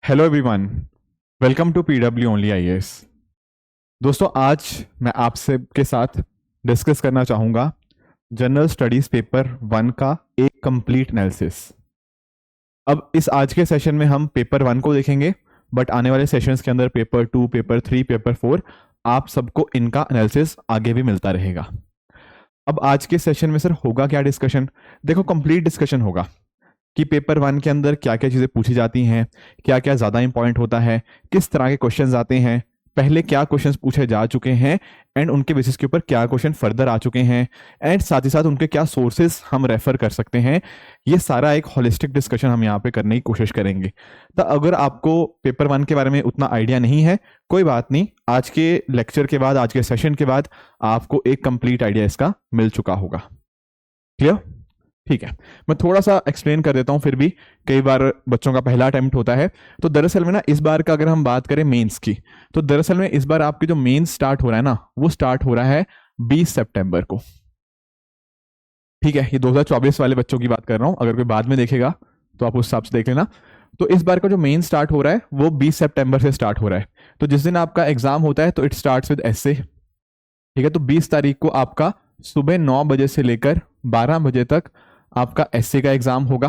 Hello everyone, welcome to PW only IAS. दोस्तों, आज मैं आपसे के साथ डिस्कस करना चाहूँगा जनरल स्टडीज़ पेपर 1 का एक कंप्लीट एनालिसिस। अब इस आज के सेशन में हम पेपर 1 को देखेंगे, बट आने वाले सेशंस के अंदर पेपर 2, पेपर 3, पेपर 4 आप सबको इनका एनालिसिस आगे भी मिलता रहेगा। अब आज के सेशन में सर होगा क्या डिस्कशन? देखो, कंप्लीट डिस्कशन होगा कि पेपर 1 के अंदर क्या क्या चीज़ें पूछी जाती हैं, क्या क्या ज़्यादा इंपॉर्टेंट होता है, किस तरह के क्वेश्चंस आते हैं, पहले क्या क्वेश्चंस पूछे जा चुके हैं एंड उनके बेसिस के ऊपर क्या क्वेश्चन फर्दर आ चुके हैं, एंड साथ ही साथ उनके क्या सोर्सेज हम रेफर कर सकते हैं। ये सारा एक होलिस्टिक डिस्कशन हम यहाँ पे करने की कोशिश करेंगे। तो अगर आपको पेपर 1 के बारे में उतना आइडिया नहीं है, कोई बात नहीं, आज के लेक्चर के बाद, आज के सेशन के बाद आपको एक कंप्लीट आइडिया इसका मिल चुका होगा। क्लियर? ठीक है, मैं थोड़ा सा एक्सप्लेन कर देता हूं। फिर भी कई बार बच्चों का पहला अटेम्प्ट होता है, तो दरअसल में ना इस बार का अगर हम बात करें मेंस की, तो दरअसल में इस बार आपके जो मेंस स्टार्ट हो रहा है ना, वो स्टार्ट हो रहा है 20 सितंबर को। ठीक है, ये 2024 वाले बच्चों की बात कर रहा हूं, अगर कोई बाद में देखेगा तो आप उस हिसाब से देख लेना। तो इस बार का जो मेन स्टार्ट हो रहा है वो 20 सितंबर से स्टार्ट हो रहा है। तो जिस दिन आपका एग्जाम होता है तो इट स्टार्ट्स विद एसे। ठीक है, तो 20 तारीख को आपका सुबह 9 बजे से लेकर 12 बजे तक आपका एसए का एग्जाम होगा।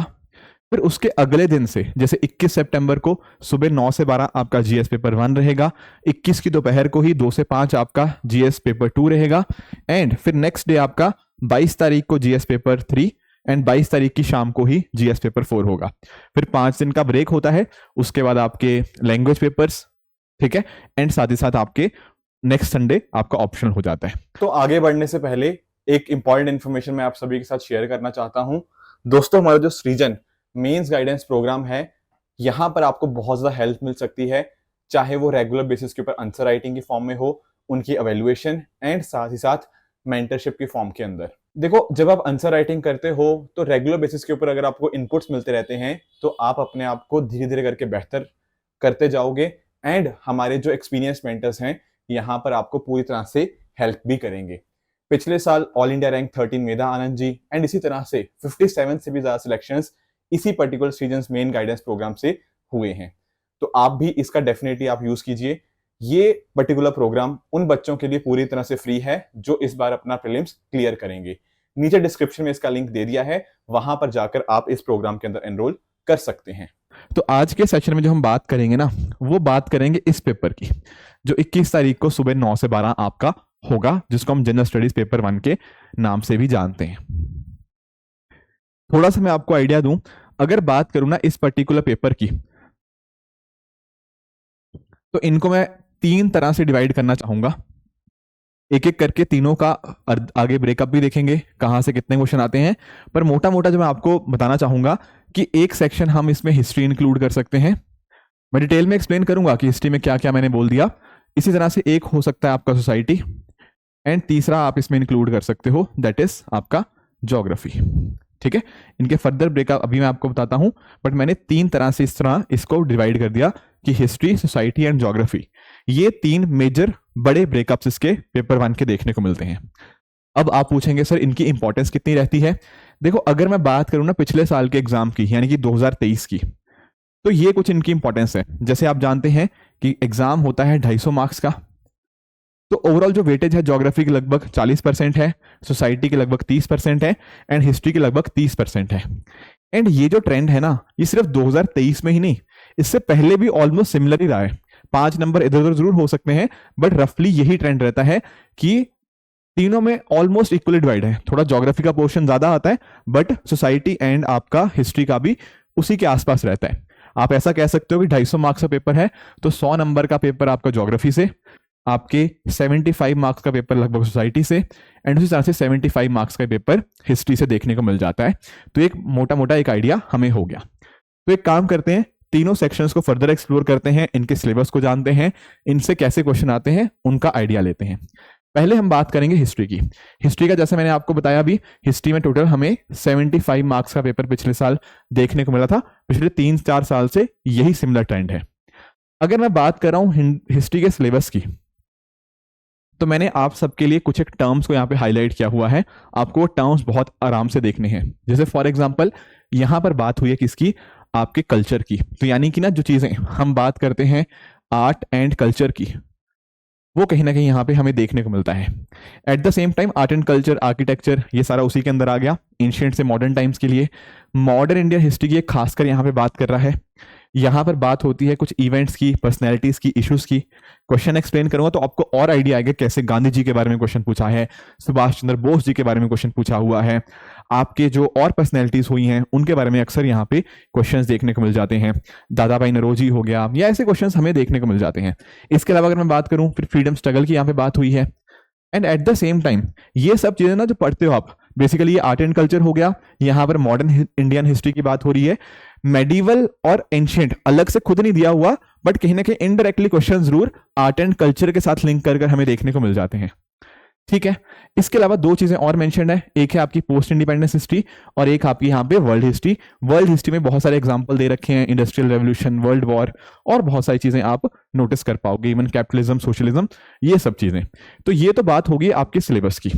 फिर उसके अगले दिन से, जैसे 21 सितंबर को सुबह 9 से 12 आपका जीएस पेपर 1 रहेगा, 21 की दोपहर को ही 2 से 5 आपका जीएस पेपर 2 रहेगा, एंड फिर नेक्स्ट डे आपका 22 तारीख को जीएस पेपर 3 एंड 22 तारीख की शाम को ही जीएस पेपर 4 होगा। फिर 5 दिन का ब्रेक होता है, उसके बाद आपके लैंग्वेज पेपर्स, ठीक है, एंड साथ ही साथ आपके नेक्स्ट संडे आपका ऑप्शनल हो जाता है। तो आगे बढ़ने से पहले एक इंपॉर्टेंट इन्फॉर्मेशन मैं आप सभी के साथ शेयर करना चाहता हूं। दोस्तों, हमारा जो सृजन मेंस गाइडेंस प्रोग्राम है, यहां पर आपको बहुत ज्यादा हेल्प मिल सकती है, चाहे वो रेगुलर बेसिस के ऊपर आंसर राइटिंग की फॉर्म में हो, उनकी एवेल्युएशन एंड साथ ही साथ मेंटरशिप की फॉर्म के अंदर। देखो, जब आप आंसर राइटिंग करते हो तो रेगुलर बेसिस के ऊपर अगर आपको इनपुट्स मिलते रहते हैं तो आप अपने आप को धीरे धीरे करके बेहतर करते जाओगे, एंड हमारे जो एक्सपीरियंस मेंटर्स हैं यहाँ पर आपको पूरी तरह से हेल्प भी करेंगे। पिछले साल all India rank 13 Medha Anand ji and इसी तरह से 57 से भी ज्यादा सिलेक्शंस इसी particular seasons main guidance programme से हुए हैं। तो आप भी इसका डेफिनेटली आप यूज कीजिए। ये पर्टिकुलर प्रोग्राम उन बच्चों के लिए पूरी तरह से फ्री है जो इस बार अपना प्रीलिम्स क्लियर करेंगे। नीचे डिस्क्रिप्शन में इसका लिंक दे दिया है, वहां पर जाकर आप इस प्रोग्राम के अंदर एनरोल कर सकते हैं। तो आज के सेशन में जो हम बात करेंगे ना, वो बात करेंगे इस पेपर की, जो 21 तारीख को सुबह 9 से 12 आपका होगा, जिसको हम जनरल स्टडीज पेपर 1 के नाम से भी जानते हैं। थोड़ा सा मैं आपको आइडिया दूं, अगर बात करूं ना इस पर्टिकुलर पेपर की, तो इनको मैं 3 तरह से डिवाइड करना चाहूंगा। एक एक करके तीनों का आगे ब्रेकअप भी देखेंगे, कहां से कितने क्वेश्चन आते हैं। पर मोटा मोटा जो मैं आपको बताना चाहूंगा कि एक सेक्शन हम इसमें हिस्ट्री इंक्लूड कर सकते हैं। मैं डिटेल में एक्सप्लेन करूंगा कि हिस्ट्री में क्या क्या मैंने बोल दिया। इसी तरह से एक हो सकता है आपका सोसाइटी, एंड तीसरा आप इसमें इंक्लूड कर सकते हो, दैट इज आपका ज्योग्राफी। ठीक है, इनके फर्दर ब्रेकअप अभी मैं आपको बताता हूं, बट मैंने 3 तरह से इस तरह इसको डिवाइड कर दिया कि हिस्ट्री, सोसाइटी एंड ज्योग्राफी, ये 3 मेजर बड़े ब्रेकअप्स इसके पेपर 1 के देखने को मिलते हैं। अब आप पूछेंगे सर इनकी इंपॉर्टेंस कितनी रहती है? देखो, अगर मैं बात करूं ना पिछले साल के एग्जाम की, यानी कि 2023 की, तो ये कुछ इनकी इंपॉर्टेंस है। जैसे आप जानते हैं कि एग्जाम होता है 250 मार्क्स का, तो ओवरऑल जो वेटेज है ज्योग्राफी की लगभग 40% है, सोसाइटी की लगभग 30% है, एंड हिस्ट्री की लगभग 30% है। एंड ये जो ट्रेंड है ना, ये सिर्फ 2023 में ही नहीं, इससे पहले भी ऑलमोस्ट सिमिलर ही रहा है। 5 नंबर इधर उधर जरूर हो सकते हैं, बट रफली यही ट्रेंड रहता है कि तीनों में ऑलमोस्ट इक्वली डिवाइड है। थोड़ा ज्योग्राफी का पोर्शन ज्यादा आता है, बट सोसाइटी एंड आपका हिस्ट्री का भी उसी के आसपास रहता है। आप ऐसा कह सकते हो कि 250 मार्क्स का पेपर है, तो 100 नंबर का पेपर आपका ज्योग्राफी से, आपके 75 मार्क्स का पेपर लगभग सोसाइटी से, एंड उसी तरह से 75 मार्क्स का पेपर हिस्ट्री से देखने को मिल जाता है। तो एक मोटा मोटा एक आइडिया हमें हो गया। तो एक काम करते हैं, तीनों सेक्शंस को फर्दर एक्सप्लोर करते हैं, इनके सिलेबस को जानते हैं, इनसे कैसे क्वेश्चन आते हैं उनका आइडिया लेते हैं। पहले हम बात करेंगे हिस्ट्री की। हिस्ट्री का जैसे मैंने आपको बताया अभी, हिस्ट्री में टोटल हमें 75 मार्क्स का पेपर पिछले साल देखने को मिला था। पिछले 3-4 साल से यही सिमिलर ट्रेंड है। अगर मैं बात कर रहा हूं हिस्ट्री के सिलेबस की, तो मैंने आप सबके लिए कुछ एक टर्म्स को यहाँ पे हाईलाइट किया हुआ है। आपको वो टर्म्स बहुत आराम से देखने हैं। जैसे फॉर एग्जांपल यहां पर बात हुई है किसकी, आपके कल्चर की। तो यानी कि ना जो चीजें हम बात करते हैं आर्ट एंड कल्चर की, वो कहीं ना कहीं यहाँ पे हमें देखने को मिलता है। Eight the same time art and culture, architecture, ये सारा उसी के अंदर आ गया। एंशिएंट से मॉडर्न टाइम्स के लिए मॉडर्न इंडियन हिस्ट्री की खासकर यहाँ पे बात कर रहा है। यहाँ पर बात होती है कुछ इवेंट्स की, पर्सनैलिटीज की, इश्यूज की। क्वेश्चन एक्सप्लेन करूंगा तो आपको और आइडिया आएगा कैसे गांधी जी के बारे में क्वेश्चन पूछा है, सुभाष चंद्र बोस जी के बारे में क्वेश्चन पूछा हुआ है, आपके जो और पर्सनैलिटीज हुई हैं उनके बारे में अक्सर यहाँ पे क्वेश्चंस देखने को मिल जाते हैं। दादा भाई नौरोजी हो गया, या ऐसे क्वेश्चंस हमें देखने को मिल जाते हैं। इसके अलावा अगर मैं बात करूं फिर फ्रीडम स्ट्रगल की यहाँ पे बात हुई है। And eight the same time ये सब चीजें ना जो पढ़ते हो आप, बेसिकली ये आर्ट एंड कल्चर हो गया, यहाँ पर मॉडर्न इंडियन हिस्ट्री की बात हो रही है। मेडिवल और एंशिएंट अलग से खुद नहीं दिया हुआ, बट कहीं ना कहीं इनडायरेक्टली क्वेश्चन जरूर आर्ट एंड कल्चर के साथ लिंक कर हमें देखने को मिल जाते हैं। ठीक है, इसके अलावा दो चीजें और मेंशन है, एक है आपकी पोस्ट इंडिपेंडेंस हिस्ट्री और एक आपकी यहाँ पे वर्ल्ड हिस्ट्री। वर्ल्ड हिस्ट्री में बहुत सारे एग्जांपल दे रखे हैं, इंडस्ट्रियल रेवोल्यूशन, वर्ल्ड वॉर और बहुत सारी चीजें आप नोटिस कर पाओगे, इवन कैपिटलिज्म, सोशलिज्म, ये सब चीजें। तो ये तो बात होगी आपके सिलेबस की।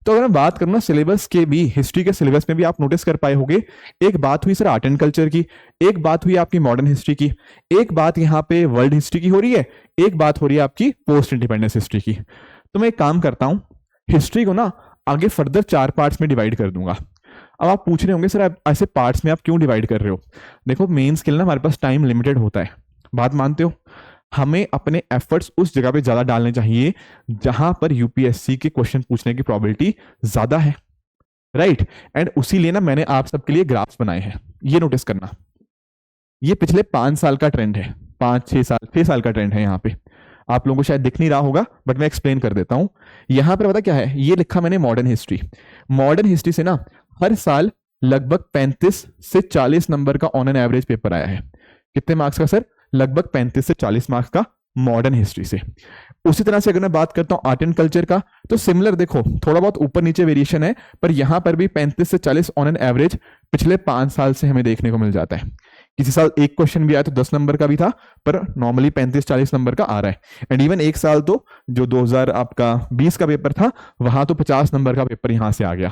तो अगर मैं बात करूँ ना सिलेबस के भी, हिस्ट्री के सिलेबस में भी आप नोटिस कर पाए होंगे, एक बात हुई सर आर्ट एंड कल्चर की, एक बात हुई आपकी मॉडर्न हिस्ट्री की, एक बात यहाँ पे वर्ल्ड हिस्ट्री की हो रही है, एक बात हो रही है आपकी पोस्ट इंडिपेंडेंस हिस्ट्री की। तो मैं एक काम करता हूं, हिस्ट्री को ना आगे फर्दर 4 पार्ट्स में डिवाइड कर दूंगा। अब आप पूछ रहे होंगे सर आप ऐसे पार्ट्स में आप क्यों डिवाइड कर रहे हो? देखो मेन स्किल ना हमारे पास टाइम लिमिटेड होता है, बात मानते हो? हमें अपने एफर्ट्स उस जगह पे ज्यादा डालने चाहिए जहां पर यूपीएससी के क्वेश्चन पूछने की प्रोबेबिलिटी ज्यादा है, राइट? एंड उसी लिए ना मैंने आप सबके लिए ग्राफ्स बनाए हैं, ये नोटिस करना। ये पिछले 5 साल का ट्रेंड है, 6 साल का ट्रेंड है। यहाँ पे आप लोगों को शायद दिख नहीं रहा होगा, बट मैं एक्सप्लेन कर देता हूं। यहां पर पता क्या है, ये लिखा मैंने मॉडर्न हिस्ट्री। मॉडर्न हिस्ट्री से ना हर साल लगभग 35 से 40 नंबर का ऑन एन एवरेज पेपर आया है। कितने मार्क्स का सर? लगभग 35 से 40 मार्क्स का मॉडर्न हिस्ट्री से। उसी तरह से अगर मैं बात करता हूं आर्ट एंड कल्चर का, तो सिमिलर देखो, थोड़ा बहुत ऊपर नीचे वेरिएशन है, पर यहां पर भी 35 से 40 ऑन एन एवरेज पिछले 5 साल से हमें देखने को मिल जाता है। किसी साल एक क्वेश्चन भी आया तो 10 नंबर का भी था, पर नॉर्मली 35-40 नंबर का आ रहा है। एंड इवन एक साल तो जो 2020 का पेपर था, वहां तो 50 नंबर का पेपर यहां से आ गया।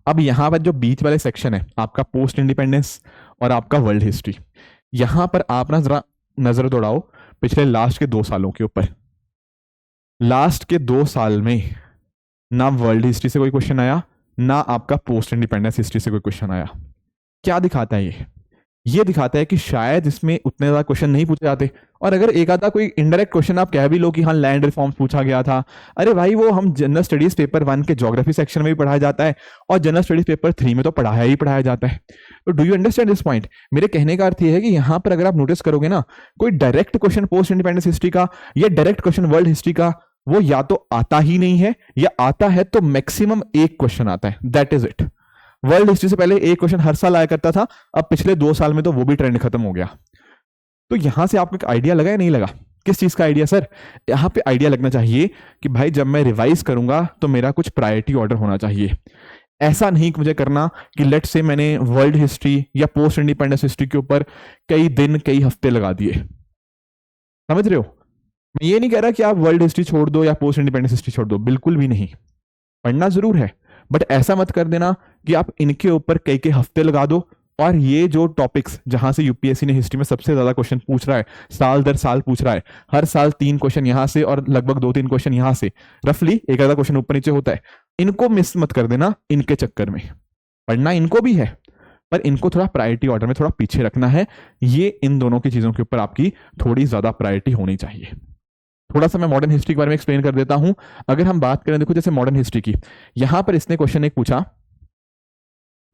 अब यहां पर जो बीच वाले सेक्शन है आपका पोस्ट इंडिपेंडेंस और आपका वर्ल्ड हिस्ट्री, यहां पर आप ना जरा नजर दौड़ाओ पिछले लास्ट के 2 सालों के ऊपर। लास्ट के 2 साल में ना वर्ल्ड हिस्ट्री से कोई क्वेश्चन आया, ना आपका पोस्ट इंडिपेंडेंस हिस्ट्री से कोई क्वेश्चन आया। क्या दिखाता है ये दिखाता है कि शायद इसमें उतने ज्यादा क्वेश्चन नहीं पूछे जाते, और अगर एक आधा कोई इनडायरेक्ट क्वेश्चन आप कह भी लो कि हाँ लैंड रिफॉर्म्स पूछा गया था, अरे भाई वो हम जनरल स्टडीज पेपर 1 के ज्योग्राफी सेक्शन में भी पढ़ाया जाता है और जनरल स्टडीज पेपर 3 में तो पढ़ाया जाता है। तो do you understand this point? मेरे कहने का अर्थ ये है कि यहाँ पर अगर आप नोटिस करोगे ना, कोई direct question post independence history का या डायरेक्ट क्वेश्चन वर्ल्ड हिस्ट्री का, वो या तो आता ही नहीं है, या आता है तो मैक्सिमम एक क्वेश्चन आता है, that is it. World history से पहले एक क्वेश्चन हर साल आया करता था, अब पिछले 2 साल में तो वो भी ट्रेंड खत्म हो गया। तो यहां से आपको एक आइडिया लगा या नहीं लगा? किस चीज का आइडिया सर? यहां पे आइडिया लगना चाहिए कि भाई जब मैं रिवाइज करूंगा तो मेरा कुछ प्रायोरिटी ऑर्डर होना चाहिए। ऐसा नहीं मुझे करना कि लेट से मैंने वर्ल्ड हिस्ट्री या पोस्ट इंडिपेंडेंस हिस्ट्री के ऊपर कई दिन कई हफ्ते लगा दिए। समझ रहे हो? मैं ये नहीं कह रहा कि आप वर्ल्ड हिस्ट्री छोड़ दो या पोस्ट इंडिपेंडेंस हिस्ट्री छोड़ दो, बिल्कुल भी नहीं, पढ़ना जरूर है, बट ऐसा मत कर देना कि आप इनके ऊपर कई हफ्ते लगा दो। और ये जो टॉपिक्स जहां से यूपीएससी ने हिस्ट्री में सबसे ज्यादा क्वेश्चन पूछ रहा है, साल दर साल पूछ रहा है, हर साल 3 क्वेश्चन यहां से और लगभग 2-3 क्वेश्चन यहां से, रफली एक आधा क्वेश्चन ऊपर नीचे होता है, इनको मिस मत कर देना। इनके चक्कर में पढ़ना इनको भी है, पर इनको थोड़ा प्रायोरिटी ऑर्डर में थोड़ा पीछे रखना है। ये इन दोनों की चीजों के ऊपर आपकी थोड़ी ज्यादा प्रायोरिटी होनी चाहिए। थोड़ा सा मैं मॉडर्न हिस्ट्री के बारे में एक्सप्लेन कर देता हूं। अगर हम बात करें, देखो जैसे मॉडर्न हिस्ट्री की, यहां पर इसने क्वेश्चन एक पूछा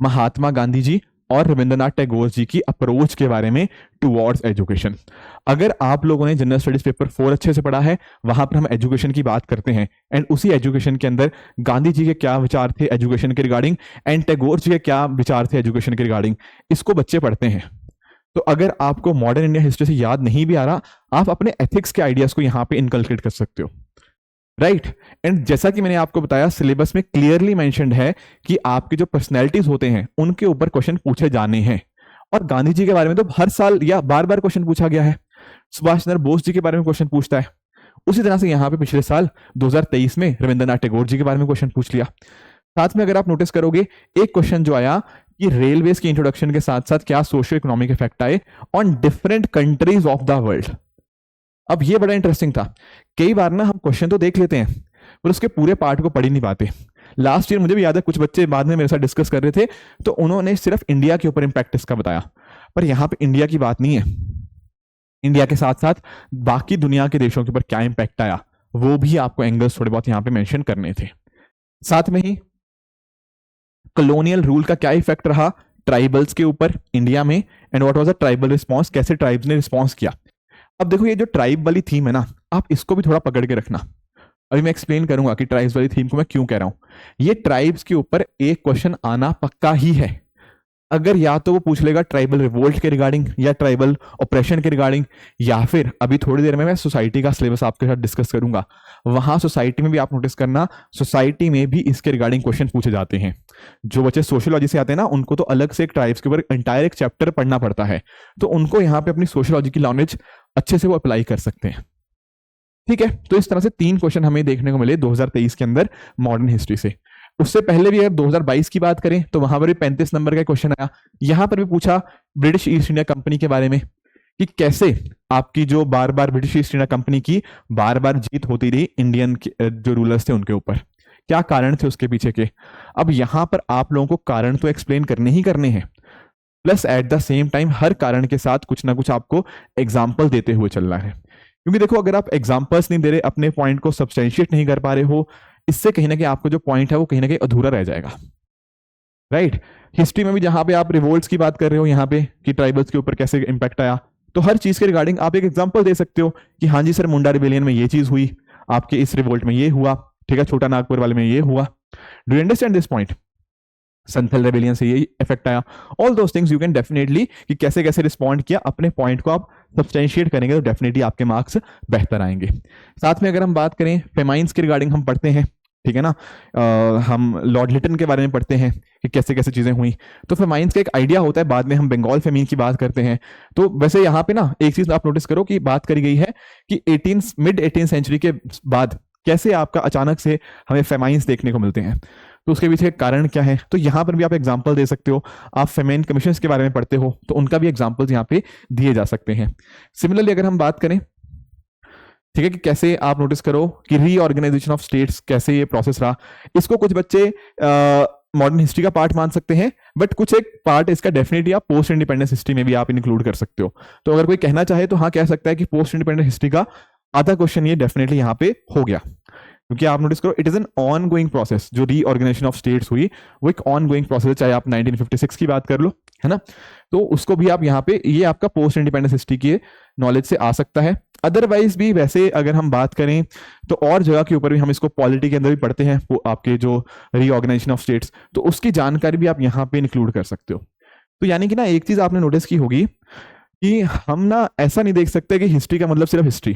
महात्मा गांधी जी और रविंद्रनाथ टैगोर जी की अप्रोच के बारे में टुवर्ड्स एजुकेशन। अगर आप लोगों ने जनरल स्टडीज पेपर 4 अच्छे से पढ़ा है, वहां पर हम एजुकेशन की बात करते हैं, एंड उसी एजुकेशन के अंदर गांधी जी के क्या विचार थे एजुकेशन के रिगार्डिंग, एंड टैगोर जी के क्या विचार थे एजुकेशन के रिगार्डिंग, इसको बच्चे पढ़ते हैं। तो अगर आपको मॉडर्न इंडिया हिस्ट्री से याद नहीं भी आ रहा, आप अपने एथिक्स के आइडियाज को यहां पे इनकलकेट कर सकते हो, राइट? एंड जैसा कि मैंने आपको बताया, सिलेबस में क्लियरली मेंशन्ड है कि आपके जो पर्सनैलिटीज होते हैं उनके ऊपर क्वेश्चन पूछे जाने हैं। और गांधी जी के बारे में तो हर साल या बार बार क्वेश्चन पूछा गया है, सुभाष चंद्र बोस जी के बारे में क्वेश्चन पूछता है। उसी तरह से यहाँ पे पिछले साल 2023 में रविंद्रनाथ टैगोर जी के बारे में क्वेश्चन पूछ लिया। साथ में अगर आप नोटिस करोगे, एक क्वेश्चन जो आया कि रेलवेज की इंट्रोडक्शन के साथ साथ क्या सोशियो इकोनॉमिक इफेक्ट आए on different countries of the world. अब ये बड़ा इंटरेस्टिंग था। कई बार ना हम क्वेश्चन तो देख लेते हैं पर उसके पूरे पार्ट को पढ़ ही नहीं पाते। लास्ट ईयर मुझे भी याद है कुछ बच्चे बाद में मेरे साथ डिस्कस कर रहे थे तो उन्होंने सिर्फ इंडिया के ऊपर इंपैक्ट इसका बताया, पर यहां पे इंडिया की बात नहीं है। इंडिया के साथ साथ बाकी दुनिया के देशों के ऊपर क्या इंपैक्ट आया वो भी आपको एंगल्स थोड़े बहुत यहां पे मेंशन करने थे। साथ में ही कॉलोनियल रूल का क्या इफेक्ट रहा ट्राइबल्स के ऊपर इंडिया में, and what was the tribal response, कैसे ट्राइब्स ने रिस्पांस किया। अब देखो ये जो ट्राइब वाली थीम है ना, आप इसको भी थोड़ा पकड़ के रखना। अभी मैं एक्सप्लेन करूंगा कि ट्राइब्स वाली थीम को मैं क्यों कह रहा हूं। ये ट्राइब्स के ऊपर एक क्वेश्चन आना पक्का ही है। अगर या तो वो पूछ लेगा ट्राइबल रिवोल्ट के रिगार्डिंग या ट्राइबल ऑपरेशन के रिगार्डिंग, या फिर अभी थोड़ी देर में मैं सोसाइटी का सिलेबस आपके साथ डिस्कस करूंगा, वहां सोसाइटी में भी आप नोटिस करना, सोसाइटी में भी इसके रिगार्डिंग क्वेश्चन पूछे जाते हैं। जो बच्चे सोशियोलॉजी से आते हैं ना उनको तो अलग से एक ट्राइब्स के ऊपर एंटायर एक चैप्टर पढ़ना पड़ता है, तो उनको यहाँ पे अपनी सोशियोलॉजी की नॉलेज अच्छे से वो अप्लाई कर सकते हैं। ठीक है, तो इस तरह से 3 क्वेश्चन हमें देखने को मिले 2023 के अंदर मॉडर्न हिस्ट्री से। उससे पहले भी अगर 2022 की बात करें तो वहां पर भी 35 नंबर का क्वेश्चन आया। यहां पर भी पूछा ब्रिटिश ईस्ट इंडिया कंपनी के बारे में कि कैसे आपकी जो बार बार ब्रिटिश ईस्ट इंडिया कंपनी की बार बार जीत होती रही इंडियन जो रूलर्स थे उनके ऊपर, क्या कारण थे उसके पीछे के। अब यहां पर आप लोगों को कारण तो एक्सप्लेन करने ही करने हैं, plus at the same time हर कारण के साथ कुछ ना कुछ आपको एग्जाम्पल देते हुए चलना है। क्योंकि देखो अगर आप एग्जाम्पल्स नहीं दे रहे, अपने पॉइंट को सब्सटेंशिएट नहीं कर पा रहे हो, इससे कहीं ना कहीं आपको जो पॉइंट है वो कहीं ना कहीं अधूरा रह जाएगा। राइट, हिस्ट्री में भी जहां पे आप रिवोल्ट्स की बात कर रहे हो यहाँ पे कि ट्राइबल्स के ऊपर कैसे इंपैक्ट आया, तो हर चीज के रिगार्डिंग आप एक एग्जांपल दे सकते हो कि हाँ जी सर मुंडा रिबेलियन में ये चीज हुई, आपके इस रिवोल्ट में ये हुआ, ठीक है, छोटा नागपुर वाले में ये हुआ। Do you understand this point? Santhal rebellion से ये इफेक्ट आया। All those things you can definitely कि कैसे कैसे रिस्पॉन्ड किया, अपने पॉइंट को आप सब्सटेंशिएट करेंगे तो डेफिनेटली आपके मार्क्स बेहतर आएंगे। साथ में अगर हम बात करें फेमाइंस के रिगार्डिंग हम पढ़ते हैं, ठीक है ना, हम लॉर्ड लिटन के बारे में पढ़ते हैं कि कैसे कैसे चीजें हुई। तो फेमाइंस का एक आइडिया होता है, बाद में हम बंगाल फेमीन की बात करते हैं। तो वैसे यहाँ पे ना एक चीज आप नोटिस करो कि बात करी गई है कि मिड 18 सेंचुरी के बाद कैसे आपका अचानक से हमें फेमाइंस देखने को मिलते हैं, तो उसके पीछे कारण क्या है। तो यहां पर भी आप एग्जांपल दे सकते हो। आप फेमेन कमीशन के बारे में पढ़ते हो तो उनका भी एग्जांपल्स यहाँ पे दिए जा सकते हैं। सिमिलरली अगर हम बात करें, ठीक है, कि कैसे आप नोटिस करो कि रीऑर्गेनाइजेशन ऑफ स्टेट्स कैसे ये प्रोसेस रहा, इसको कुछ बच्चे मॉडर्न हिस्ट्री का पार्ट मान सकते हैं, बट कुछ एक पार्ट इसका डेफिनेटली आप पोस्ट इंडिपेंडेंस हिस्ट्री में भी आप इंक्लूड कर सकते हो। तो अगर कोई कहना चाहे तो हाँ कह सकता है कि पोस्ट इंडिपेंडेंस हिस्ट्री का आधा क्वेश्चन ये डेफिनेटली यहाँ पे हो गया, क्योंकि आप नोटिस करो it is an on going process. जो रीऑर्गेनाइजेशन ऑफ स्टेट्स हुई वो एक ऑन गोइंग प्रोसेस है, चाहे आप 1956 की बात कर लो, है ना, तो उसको भी आप यहाँ पे ये आपका पोस्ट इंडिपेंडेंस हिस्ट्री की नॉलेज से आ सकता है। अदरवाइज भी वैसे अगर हम बात करें तो और जगह के ऊपर भी हम इसको पॉलिटी के अंदर भी पढ़ते हैं, वो आपके जो रीऑर्गेनाइजेशन ऑफ स्टेट्स, तो उसकी जानकारी भी आप यहाँ पे इंक्लूड कर सकते हो। तो यानी कि ना एक चीज आपने नोटिस की होगी कि हम ना ऐसा नहीं देख सकते कि हिस्ट्री का मतलब सिर्फ हिस्ट्री।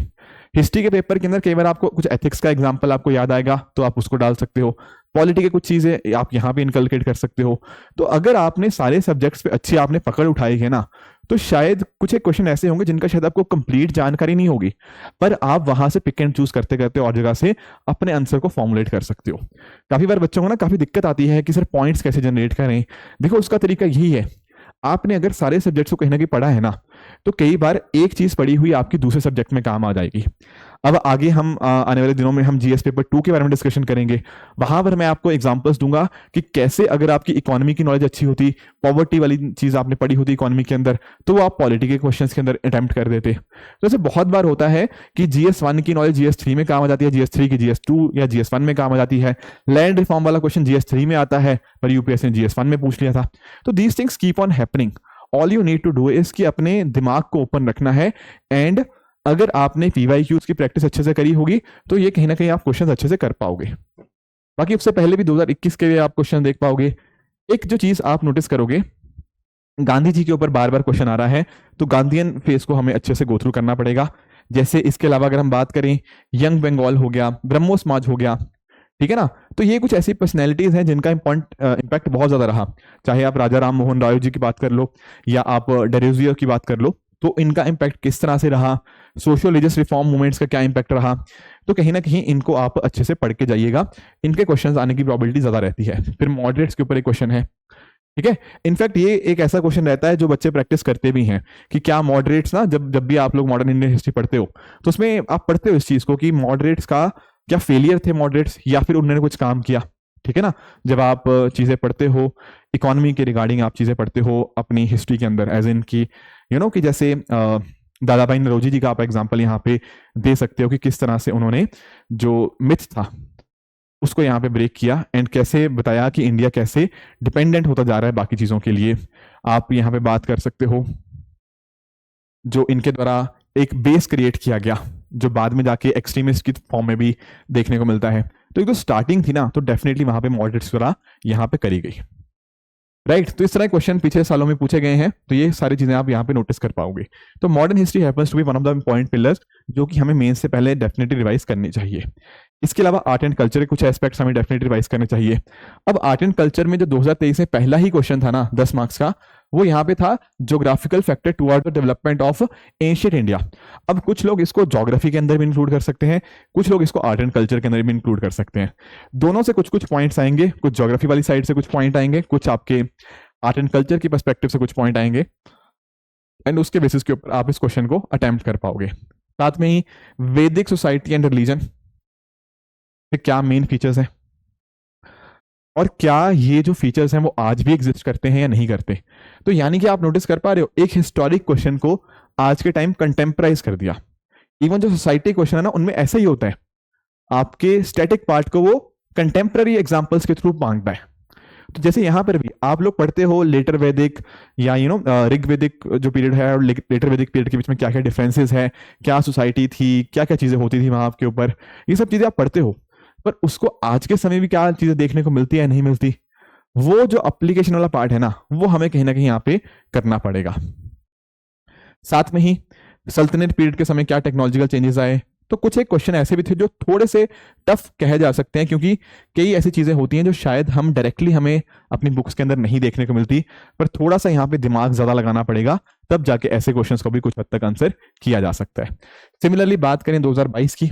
हिस्ट्री के पेपर के अंदर कई बार आपको कुछ एथिक्स का एग्जांपल आपको याद आएगा तो आप उसको डाल सकते हो, पॉलिटी के कुछ चीजें आप यहाँ पे इनकलकेट कर सकते हो। तो अगर आपने सारे सब्जेक्ट्स पे अच्छी आपने पकड़ उठाई है ना, तो शायद कुछ एक क्वेश्चन ऐसे होंगे जिनका शायद आपको कंप्लीट जानकारी नहीं होगी, पर आप वहां से पिक एंड चूज करते करते और जगह से अपने आंसर को फॉर्मुलेट कर सकते हो। काफी बार बच्चों को ना काफी दिक्कत आती है कि सर पॉइंट्स कैसे जनरेट करें। देखो उसका तरीका यही है, आपने अगर सारे सब्जेक्ट्स को कहीं ना कहीं पढ़ा है ना, तो कई बार एक चीज पढ़ी हुई आपकी दूसरे सब्जेक्ट में काम आ जाएगी। अब आगे हम आने वाले दिनों में हम जीएस पेपर 2 के बारे में डिस्कशन करेंगे, वहां पर मैं आपको एग्जांपल्स दूंगा कि कैसे अगर आपकी इकोनॉमी की नॉलेज अच्छी होती, पॉवर्टी वाली चीज आपने पढ़ी होती इकोनॉमी के अंदर, तो वो आप पॉलिटी के क्वेश्चंस के अंदर अटेम्प्ट कर देते। तो ऐसे बहुत बार होता है कि GS1 की नॉलेज GS3 में काम आ जाती है, GS3 की GS2 या GS1 में काम आ जाती है। लैंड रिफॉर्म वाला क्वेश्चन GS3 में आता है पर यूपीएससी ने GS1 में पूछ लिया था। तो these things keep on happening. All you need to do is कि अपने दिमाग को ओपन रखना है, एंड अगर आपने PYQs की प्रैक्टिस अच्छे से करी होगी तो ये कहीं ना कहीं आप क्वेश्चन अच्छे से कर पाओगे। बाकी उससे पहले भी 2021 के लिए आप क्वेश्चन देख पाओगे। एक जो चीज आप नोटिस करोगे, गांधी जी के ऊपर बार बार क्वेश्चन आ रहा है, तो गांधीयन फेस को हमें अच्छे से गो थ्रू करना पड़ेगा। जैसे इसके अलावा अगर हम बात करें, यंग बंगाल हो गया, ब्रह्मो समाज हो गया, ठीक है ना, तो ये कुछ ऐसी पर्सनैलिटीज हैं जिनका इम्पैक्ट बहुत ज्यादा रहा। चाहे आप राजा राम मोहन राय जी की बात कर लो या आप डेरोजियर की बात कर लो, तो इनका इम्पैक्ट किस तरह से रहा, सोशल रिलीजियस रिफॉर्म मूवमेंट्स का क्या इम्पैक्ट रहा, तो कहीं ना कहीं इनको आप अच्छे से पढ़ के जाइएगा। इनके क्वेश्चंस आने की प्रोबेबिलिटी ज्यादा रहती है। फिर मॉडरेट्स के ऊपर एक क्वेश्चन है, ठीक है। इनफैक्ट ये एक ऐसा क्वेश्चन रहता है जो बच्चे प्रैक्टिस करते भी हैं कि क्या मॉडरेट्स ना, जब जब भी आप लोग मॉडर्न इंडियन हिस्ट्री पढ़ते हो तो उसमें आप पढ़ते हो इस चीज को कि मॉडरेट्स का क्या फेलियर थे मॉडरेट्स, या फिर उन्होंने कुछ काम किया। ठीक है ना। जब आप चीजें पढ़ते हो इकोनॉमी के रिगार्डिंग, आप चीजें पढ़ते हो अपनी हिस्ट्री के अंदर, एज इन की कि जैसे दादा भाई नरोजी जी का आप एग्जाम्पल यहाँ पे दे सकते हो कि किस तरह से उन्होंने जो मिथ था उसको यहाँ पे ब्रेक किया एंड कैसे बताया कि इंडिया कैसे डिपेंडेंट होता जा रहा है बाकी चीजों के लिए। आप यहाँ पे बात कर सकते हो जो इनके द्वारा एक बेस क्रिएट किया गया जो बाद में जाके एक्सट्रीमिस्ट की फॉर्म में भी देखने को मिलता है। तो एक तो स्टार्टिंग थी ना, तो डेफिनेटली वहां पे मॉडरेट्स द्वारा यहाँ पे करी गई। राइट। तो इस तरह क्वेश्चन पिछले सालों में पूछे गए हैं, तो ये सारी चीजें आप यहाँ पे नोटिस कर पाओगे। तो modern history happens to be one of the important pillars जो कि हमें मेन से पहले डेफिनेटली रिवाइज करनी चाहिए। इसके अलावा आर्ट एंड कल्चर के कुछ एस्पेक्ट्स हमें डेफिनेटली रिवाइज करने चाहिए। अब आर्ट एंड कल्चर में जो 2023 में पहला ही क्वेश्चन था ना 10 मार्क्स का, वो यहाँ पे था geographical factor toward the development of ancient India. अब कुछ लोग इसको ज्योग्राफी के अंदर भी इंक्लूड कर सकते हैं, कुछ लोग इसको आर्ट एंड कल्चर के अंदर भी इंक्लूड कर सकते हैं। दोनों से कुछ कुछ पॉइंट्स आएंगे, कुछ ज्योग्राफी वाली साइड से कुछ पॉइंट आएंगे, कुछ आपके आर्ट एंड कल्चर की पर्सपेक्टिव से कुछ पॉइंट आएंगे, एंड उसके बेसिस के ऊपर आप इस क्वेश्चन को अटेम्प्ट कर पाओगे। साथ में ही वैदिक सोसाइटी एंड रिलीजन क्या मेन फीचर्स हैं, और क्या ये जो फीचर्स हैं वो आज भी एग्जिस्ट करते हैं या नहीं करते। तो यानी कि आप नोटिस कर पा रहे हो, एक हिस्टोरिक क्वेश्चन को आज के टाइम कंटेम्पराइज कर दिया। इवन जो सोसाइटी क्वेश्चन है ना, उनमें ऐसा ही होता है, आपके स्टैटिक पार्ट को वो कंटेम्पररी एग्जांपल्स के थ्रू मांगता है। तो जैसे यहां पर भी आप लोग पढ़ते हो लेटर वैदिक या ऋग वैदिक जो पीरियड है और लेटर वैदिक पीरियड के बीच में क्या क्या डिफरेंसेस है, क्या सोसाइटी थी, क्या क्या चीजें होती थी वहां आपके ऊपर, ये सब चीजें आप पढ़ते हो। पर उसको आज के समय भी क्या चीजें देखने को मिलती है नहीं मिलती, वो जो एप्लीकेशन वाला पार्ट है ना, वो हमें कहीं ना कहीं यहाँ पे करना पड़ेगा। साथ में ही सल्तनत पीरियड के समय क्या टेक्नोलॉजिकल चेंजेस आए। तो कुछ एक क्वेश्चन ऐसे भी थे जो थोड़े से टफ कहे जा सकते हैं, क्योंकि कई ऐसी चीजें होती हैं जो शायद हम डायरेक्टली हमें अपनी बुक्स के अंदर नहीं देखने को मिलती, पर थोड़ा सा यहाँ पे दिमाग ज्यादा लगाना पड़ेगा, तब जाके ऐसे क्वेश्चंस को भी कुछ हद तक आंसर किया जा सकता है। सिमिलरली बात करें 2022 की,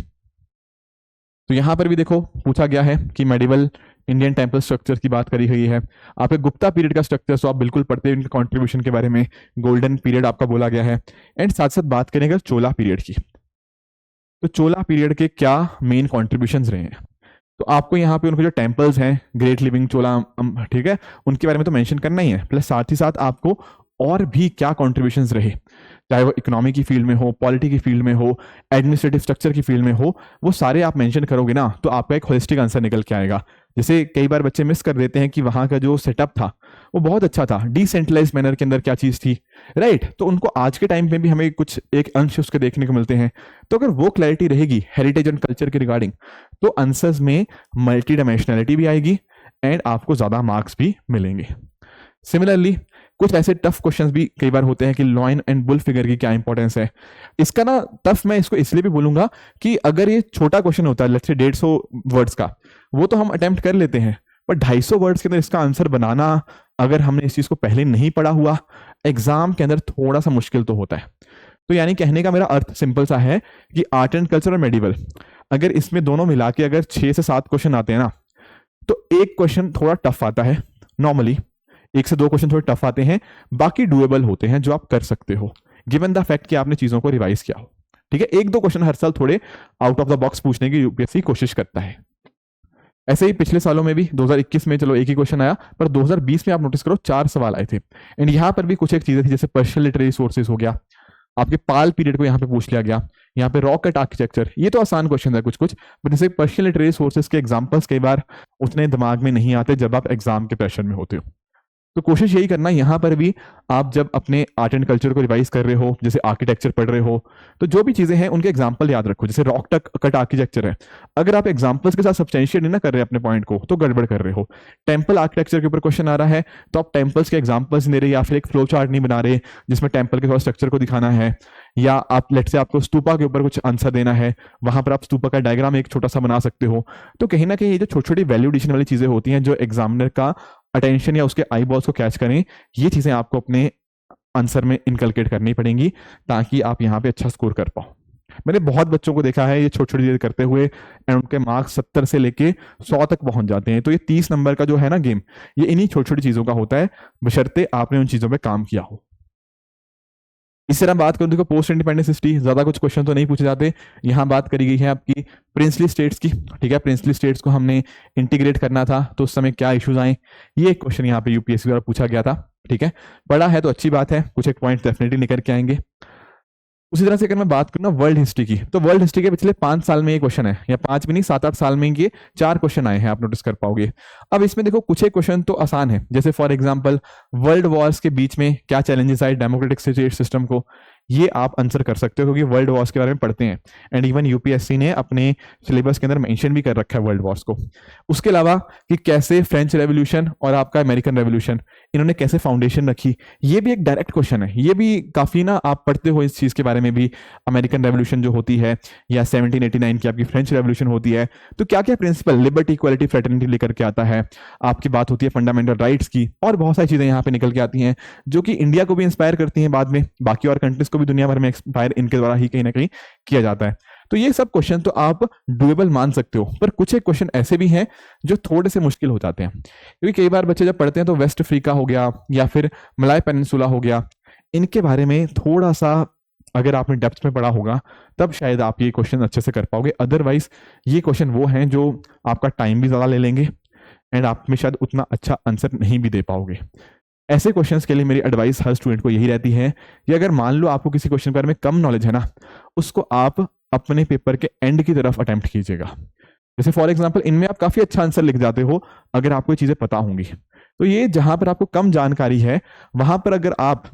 तो यहां पर भी देखो पूछा गया है कि मेडिवल इंडियन टेम्पल स्ट्रक्चर की बात करी हुई है। आपके गुप्ता पीरियड का स्ट्रक्चर तो आप बिल्कुल पढ़ते हैं, इनके कॉन्ट्रीब्यूशन के बारे में, गोल्डन पीरियड आपका बोला गया है। एंड साथ साथ बात करेंगे चोला पीरियड की, तो चोला पीरियड के क्या मेन कॉन्ट्रीब्यूशंस रहे हैं। तो आपको यहाँ पे उनके जो टेम्पल्स हैं, ग्रेट लिविंग चोला, ठीक है, उनके बारे में तो मेंशन करना ही है, प्लस साथ ही साथ आपको और भी क्या कॉन्ट्रीब्यूशंस रहे, चाहे वो इकोनॉमी की फील्ड में हो, पॉलिटी की फील्ड में हो, एडमिनिस्ट्रेटिव स्ट्रक्चर की फील्ड में हो, वो सारे आप मेंशन करोगे ना, तो आपका एक होलिस्टिक आंसर निकल के आएगा। जैसे कई बार बच्चे मिस कर देते हैं कि वहां का जो सेटअप था वो बहुत अच्छा था, डिसेंट्रलाइज मैनर के अंदर क्या चीज थी, राइट। तो उनको आज के टाइम पे भी हमें कुछ एक अंश उसके देखने को मिलते हैं। तो अगर वो क्लैरिटी रहेगी हेरिटेज एंड कल्चर के रिगार्डिंग, तो आंसर्स में मल्टी डायमेंशनलिटी भी आएगी एंड आपको ज्यादा मार्क्स भी मिलेंगे। सिमिलरली कुछ ऐसे टफ क्वेश्चंस भी कई बार होते हैं कि लॉइन एंड बुल फिगर की क्या इंपॉर्टेंस है। इसका ना टफ मैं इसको इसलिए भी बोलूंगा कि अगर ये छोटा क्वेश्चन होता है, लेट्स से 150 वर्ड्स का, वो तो हम अटेम्प्ट कर लेते हैं, पर 250 वर्ड्स के अंदर इसका आंसर बनाना, अगर हमने इस चीज को पहले नहीं पढ़ा हुआ, एग्जाम के अंदर थोड़ा सा मुश्किल तो होता है। तो यानी कहने का मेरा अर्थ सिंपल सा है कि आर्ट एंड कल्चर और मेडिवल, अगर इसमें दोनों मिला के अगर 6 से 7 क्वेश्चन आते हैं ना, तो एक क्वेश्चन थोड़ा टफ आता है, नॉर्मली 1 से 2 क्वेश्चन थोड़े टफ आते हैं, बाकी डुएबल होते हैं जो आप कर सकते हो, गिवन द फैक्ट कि आपने चीजों को रिवाइज किया हो। ठीक है, 1-2 क्वेश्चन हर साल थोड़े आउट ऑफ द बॉक्स पूछने की यूपीएससी कोशिश करता है। ऐसे ही पिछले सालों में भी 2021 में चलो एक ही क्वेश्चन आया, पर 2020 में आप नोटिस करो 4 सवाल आए थे। एंड यहाँ पर भी कुछ एक चीजें थी, जैसे पर्शियल लिटरेरी सोर्सेज हो गया, आपके पाल पीरियड को यहाँ पे पूछ लिया गया, यहाँ पे रॉक कट आर्किटेक्चर, ये तो आसान क्वेश्चन है कुछ कुछ, बट जैसे पर्शियल लिटरेरी सोर्सेज के एग्जांपल्स कई बार उतने दिमाग में नहीं आते जब आप एग्जाम के प्रेशर में होते हो। तो कोशिश यही करना यहाँ पर भी, आप जब अपने आर्ट एंड कल्चर को रिवाइज कर रहे हो, जैसे आर्किटेक्चर पढ़ रहे हो, तो जो भी चीजें हैं उनके एग्जांपल याद रखो। जैसे रॉक कट आर्किटेक्चर है, अगर आप एग्जांपल्स के साथ सब्सटेंशिएट नहीं ना कर रहे अपने पॉइंट को, तो गड़बड़ कर रहे हो। टेंपल आर्किटेक्चर के ऊपर क्वेश्चन आ रहा है, तो आप टेंपल्स के एग्जांपल्स दे रहे, या फिर एक फ्लो चार्ट नहीं बना रहे जिसमें टेंपल के थोड़ा स्ट्रक्चर को दिखाना है, या आप लेट से आपको स्तूपा के ऊपर कुछ आंसर देना है, वहां पर आप स्तूपा का डायग्राम एक छोटा सा बना सकते हो। तो कहीं ना कहीं ये जो छोटी छोटी वैल्यू एडिशन वाली चीजें होती हैं, जो एग्जामिनर का अटेंशन या उसके आई बॉल्स को कैच करें, ये चीजें आपको अपने आंसर में इनकलकेट करनी पड़ेंगी, ताकि आप यहाँ पे अच्छा स्कोर कर पाओ। मैंने बहुत बच्चों को देखा है ये छोटी छोटी चीजें करते हुए एंड उनके मार्क्स 70 से लेके 100 तक पहुंच जाते हैं। तो ये 30 नंबर का जो है ना गेम, ये इन्हीं छोटी छोटी चीजों का होता है, बशर्ते आपने उन चीजों पे काम किया हो। इस तरह बात करूं, देखो पोस्ट इंडिपेंडेंस हिस्ट्री ज्यादा कुछ क्वेश्चन तो नहीं पूछे जाते। यहाँ बात करी गई है आपकी प्रिंसली स्टेट्स की, ठीक है। प्रिंसली स्टेट्स को हमने इंटीग्रेट करना था तो उस समय क्या इश्यूज आए, ये एक क्वेश्चन यहाँ पे यूपीएससी द्वारा पूछा गया था, ठीक है। पढ़ा है तो अच्छी बात है, कुछ एक पॉइंट डेफिनेटली निकल के आएंगे। उसी तरह से अगर मैं बात करूँ ना वर्ल्ड हिस्ट्री की, तो वर्ल्ड हिस्ट्री के पिछले 5 साल में ये क्वेश्चन है, या 5 भी नहीं 7-8 साल में ये 4 क्वेश्चन आए हैं, आप नोटिस कर पाओगे। अब इसमें देखो कुछ एक क्वेश्चन तो आसान है, जैसे फॉर एग्जांपल वर्ल्ड वॉर्स के बीच में क्या चैलेंजेस आए डेमोक्रेटिक स्टेट सिस्टम को, ये आप आंसर कर सकते हो क्योंकि वर्ल्ड वॉर्स के बारे में पढ़ते हैं एंड इवन यूपीएससी ने अपने सिलेबस के अंदर मेंशन भी कर रखा है वर्ल्ड वॉर्स को। उसके अलावा कि कैसे फ्रेंच रेवोल्यूशन और आपका अमेरिकन रेवोल्यूशन, इन्होंने कैसे फाउंडेशन रखी, ये भी एक डायरेक्ट क्वेश्चन है। ये भी काफी ना आप पढ़ते हो इस चीज के बारे में भी, अमेरिकन रेवोल्यूशन जो होती है या 1789 की आपकी फ्रेंच रेवोल्यूशन होती है, तो क्या क्या प्रिंसिपल लिबर्टी इक्वालिटी फ्रेटर्निटी लेकर के आता है। आपकी बात होती है फंडामेंटल राइट्स की, और बहुत सारी चीजें यहाँ पे निकल के आती हैं जो कि इंडिया को भी इंस्पायर करती हैं, बाद में बाकी और कंट्रीज को भी दुनिया भर में इंस्पायर इनके द्वारा ही कहीं ना कहीं किया जाता है। तो ये सब क्वेश्चन तो आप डुएबल मान सकते हो, पर कुछ एक क्वेश्चन ऐसे भी हैं जो थोड़े से मुश्किल हो जाते हैं, क्योंकि कई बार बच्चे जब पढ़ते हैं तो वेस्ट अफ्रीका हो गया या फिर मलाय पेनिनसुला हो गया, इनके बारे में थोड़ा सा अगर आपने डेप्थ में पढ़ा होगा तब शायद आप ये क्वेश्चन अच्छे से कर पाओगे। अदरवाइज ये क्वेश्चन वो हैं जो आपका टाइम भी ज्यादा ले लेंगे एंड आप में शायद उतना अच्छा आंसर नहीं भी दे पाओगे। ऐसे क्वेश्चंस के लिए मेरी एडवाइस हर स्टूडेंट को यही रहती है कि अगर मान लो आपको किसी क्वेश्चन के बारे में कम नॉलेज है ना, उसको आप अपने पेपर के एंड की तरफ अटेम्प्ट कीजिएगा। जैसे फॉर एग्जांपल इनमें आप काफी अच्छा आंसर लिख जाते हो अगर आपको ये चीजें पता होंगी, तो ये जहां पर आपको कम जानकारी है वहां पर अगर आप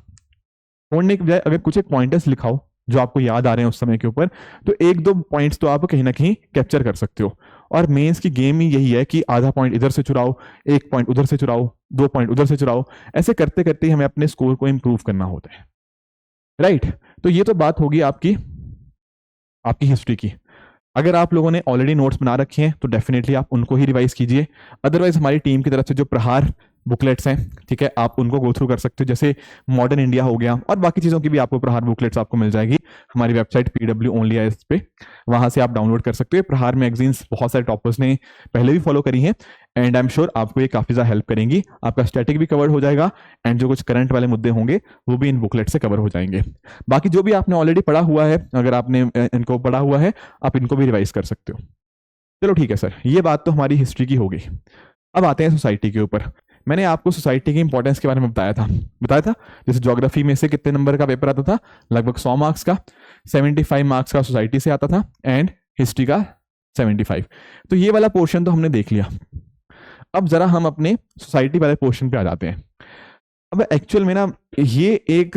छोड़ने के बजाय अगर कुछ एक पॉइंटर्स लिखाओ जो आपको याद आ रहे हैं उस समय के ऊपर, तो 1-2 पॉइंट्स तो आप कहीं ना कहीं कैप्चर कर सकते हो। और मेंस की गेम ही यही है कि आधा पॉइंट इधर से चुराओ, 1 पॉइंट उधर से चुराओ, 2 पॉइंट उधर से चुराओ, ऐसे करते करते ही हमें अपने स्कोर को इंप्रूव करना होता है, राइट। तो ये तो बात होगी आपकी हिस्ट्री की। अगर आप लोगों ने ऑलरेडी नोट्स बना रखे हैं तो डेफिनेटली आप उनको ही रिवाइज कीजिए। अदरवाइज हमारी टीम की तरफ से जो प्रहार बुकलेट्स हैं, ठीक है, आप उनको गो थ्रू कर सकते हो, जैसे मॉडर्न इंडिया हो गया और बाकी चीज़ों की भी आपको प्रहार बुकलेट्स आपको मिल जाएगी हमारी वेबसाइट PW ओनली IAS पे, वहां से आप डाउनलोड कर सकते हो। प्रहार मैगजीन्स बहुत सारे टॉपर्स ने पहले भी फॉलो करी हैं एंड आई एम श्योर आपको ये काफ़ी ज़्यादा हेल्प करेंगी। आपका स्टैटिक भी कवर हो जाएगा एंड जो कुछ करंट वाले मुद्दे होंगे वो भी इन बुकलेट से कवर हो जाएंगे। बाकी जो भी आपने ऑलरेडी पढ़ा हुआ है, अगर आपने इनको पढ़ा हुआ है आप इनको भी रिवाइज कर सकते हो। चलो ठीक है सर, ये बात तो हमारी हिस्ट्री की होगी। अब आते हैं सोसाइटी के ऊपर। मैंने आपको सोसाइटी की इंपॉर्टेंस के बारे में बताया था। जैसे ज्योग्राफी में से कितने नंबर का पेपर आता था, लगभग 100 मार्क्स का, 75 मार्क्स का सोसाइटी से आता था एंड हिस्ट्री का 75। तो ये वाला पोर्शन तो हमने देख लिया। अब जरा हम अपने सोसाइटी वाले पोर्शन पे आ जाते हैं। अब एक्चुअल में ना ये एक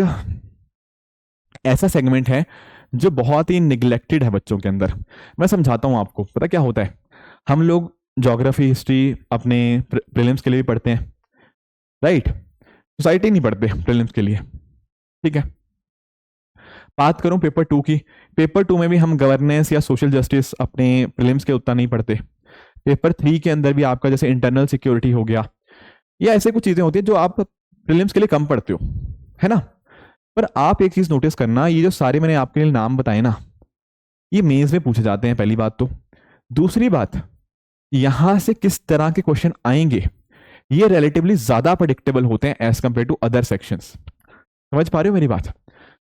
ऐसा सेगमेंट है जो बहुत ही निग्लेक्टेड है बच्चों के अंदर। मैं समझाता हूं आपको। पता क्या होता है, हम लोग ज्योग्राफी हिस्ट्री अपने प्रीलिम्स के लिए भी पढ़ते हैं, राइट। सोसाइटी नहीं पढ़ते प्रीलिम्स के लिए, ठीक है। बात करूं पेपर 2 की, पेपर 2 में भी हम गवर्नेंस या सोशल जस्टिस अपने प्रीलिम्स के उतना नहीं पढ़ते। पेपर 3 के अंदर भी आपका जैसे इंटरनल सिक्योरिटी हो गया या ऐसे कुछ चीजें होती है जो आप प्रीलिम्स के लिए कम पढ़ते हो, है ना। पर आप एक चीज नोटिस करना, ये जो सारे मैंने आपके लिए नाम बताए ना, ये मेंस में पूछे जाते हैं, पहली बात तो। दूसरी बात, यहां से किस तरह के क्वेश्चन आएंगे ये रिलेटिवली ज्यादा प्रेडिक्टेबल होते हैं as compare to other sections. समझ पा रहे हो मेरी बात।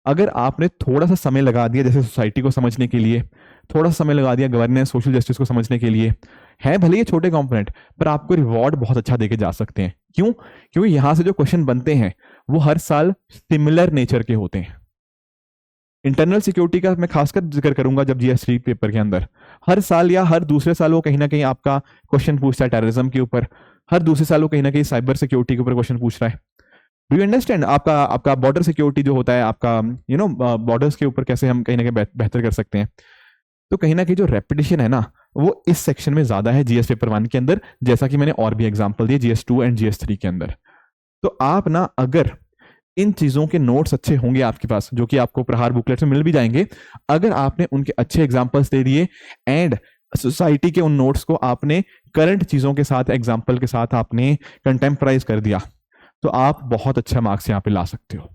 अगर आपने थोड़ा सा समय लगा दिया जैसे सोसाइटी को समझने के लिए, थोड़ा सा समय लगा दिया गवर्नेंस सोशल जस्टिस को समझने के लिए, है भले ये छोटे कंपोनेंट पर आपको रिवॉर्ड बहुत अच्छा देके जा सकते हैं। क्यों? क्योंकि यहां से जो क्वेश्चन बनते हैं वो हर साल सिमिलर नेचर के होते हैं। इंटरनल सिक्योरिटी का मैं खासकर जिक्र करूंगा जब GS3 पेपर के अंदर, हर साल या हर दूसरे साल वो कहीं ना कहीं आपका क्वेश्चन पूछता है टेररिज्म के ऊपर, हर दूसरे साल वो कहीं ना कहीं साइबर सिक्योरिटी के ऊपर क्वेश्चन पूछ रहा है। Do you understand? आपका बॉर्डर सिक्योरिटी जो होता है, आपका बॉर्डर्स के ऊपर कैसे हम कहीं ना कहीं बेहतर कर सकते हैं। तो कहीं ना कहीं जो रेपिटेशन है ना वो इस सेक्शन में ज्यादा है GS पेपर 1 के अंदर, जैसा कि मैंने और भी एग्जाम्पल दिए GS2 एंड GS3 के अंदर। तो आप ना अगर इन चीजों के नोट्स अच्छे होंगे आपके पास, जो कि आपको प्रहार बुकलेट में मिल भी जाएंगे, अगर आपने उनके अच्छे एग्जाम्पल्स दे दिए एंड सोसाइटी के उन नोट्स को आपने करंट चीजों के साथ एग्जाम्पल के साथ आपने कंटेम्पराइज कर दिया, तो आप बहुत अच्छा मार्क्स यहाँ पे ला सकते हो।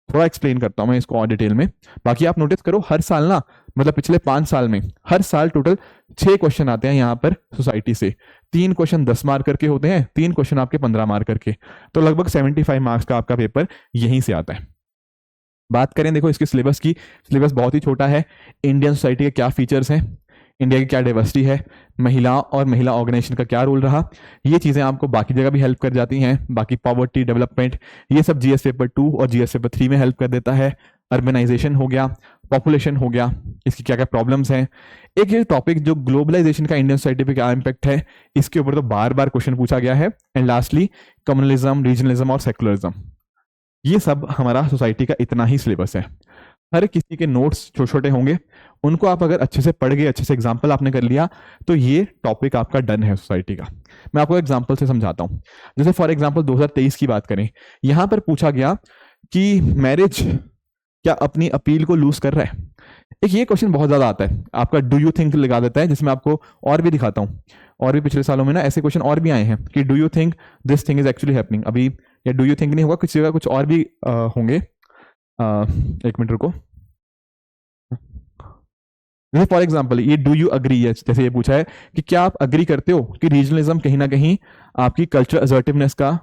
थोड़ा एक्सप्लेन करता हूं मैं इसको और डिटेल में। बाकी आप नोटिस करो हर साल ना मतलब पिछले 5 साल में हर साल टोटल 6 क्वेश्चन आते हैं यहाँ पर सोसाइटी से। 3 क्वेश्चन 10 मार्क करके होते हैं, 3 क्वेश्चन आपके 15 मार्क करके, तो लगभग 75 मार्क्स का आपका पेपर यहीं से आता है। बात करें देखो इसके सिलेबस की, सिलेबस बहुत ही छोटा है। इंडियन सोसाइटी के क्या फीचर्स हैं, इंडिया की क्या डाइवर्सिटी है, महिला और महिला ऑर्गेनाइजेशन का क्या रोल रहा, ये चीज़ें आपको बाकी जगह भी हेल्प कर जाती हैं। बाकी पॉवर्टी, डेवलपमेंट, ये सब जीएस पेपर 2 और जीएस पेपर 3 में हेल्प कर देता है। अर्बनाइजेशन हो गया, पॉपुलेशन हो गया, इसकी क्या क्या प्रॉब्लम्स हैं। एक ये टॉपिक जो ग्लोबलाइजेशन का इंडियन सोसाइटी पे क्या इम्पैक्ट है, इसके ऊपर तो बार बार क्वेश्चन पूछा गया है। एंड लास्टली कम्युनलिज्म, रीजनलिज्म और सेकुलरिज्म, ये सब हमारा सोसाइटी का इतना ही सिलेबस है। हर किसी के नोट्स छोटे छोटे होंगे, उनको आप अगर अच्छे से पढ़ गए, अच्छे से एग्जाम्पल आपने कर लिया, तो ये टॉपिक आपका डन है सोसाइटी का। मैं आपको एग्जाम्पल से समझाता हूँ। जैसे फॉर एग्जाम्पल 2023 की बात करें, यहाँ पर पूछा गया कि मैरिज क्या अपनी अपील को लूज कर रहा है। एक ये क्वेश्चन बहुत ज्यादा आता है, आपका डू यू थिंक लगा देता है, जिसमें आपको और भी दिखाता हूँ। और भी पिछले सालों में ना ऐसे क्वेश्चन और भी आए हैं कि do you think this thing is actually happening. अभी या डू यू थिंक नहीं होगा, कुछ जगह कुछ और भी होंगे। एक मिनट रुको। जैसे फॉर एग्जाम्पल ये डू यू अग्री, जैसे ये पूछा है कि क्या आप अग्री करते हो कि रीजनलिज्म कहीं ना कहीं आपकी कल्चरल असर्टिवनेस का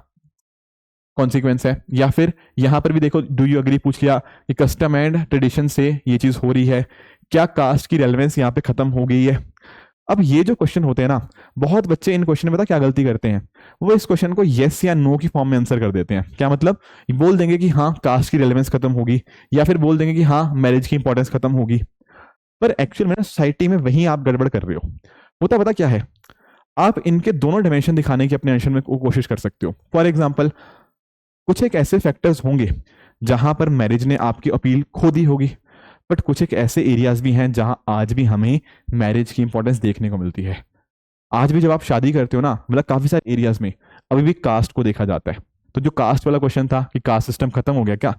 कॉन्सिक्वेंस है। या फिर यहां पर भी देखो डू यू अग्री पूछ लिया कि कस्टम एंड ट्रेडिशन से ये चीज हो रही है, क्या कास्ट की रेलेवेंस यहाँ पे खत्म हो गई है। अब ये जो क्वेश्चन होते हैं ना, बहुत बच्चे इन क्वेश्चन में पता क्या गलती करते हैं, वो इस क्वेश्चन को येस या नो की फॉर्म में आंसर कर देते हैं। क्या मतलब, बोल देंगे कि हाँ कास्ट की रेलेवेंस खत्म होगी, या फिर बोल देंगे कि हाँ मैरिज की इंपॉर्टेंस खत्म होगी। पर एक्चुअल में ना सोसाइटी में वही आप गड़बड़ कर रहे हो। होता पता क्या है, आप इनके दोनों डायमेंशन दिखाने की अपने आंसर में कोशिश कर सकते हो। फॉर एग्जाम्पल कुछ एक ऐसे फैक्टर्स होंगे जहां पर मैरिज ने आपकी अपील खो दी होगी, बट कुछ एक ऐसे एरियाज भी हैं जहां आज भी हमें मैरिज की इंपॉर्टेंस देखने को मिलती है। आज भी जब आप शादी करते हो ना, मतलब काफी सारे एरियाज में अभी भी कास्ट को देखा जाता है। तो जो कास्ट वाला क्वेश्चन था कि कास्ट सिस्टम खत्म हो गया क्या,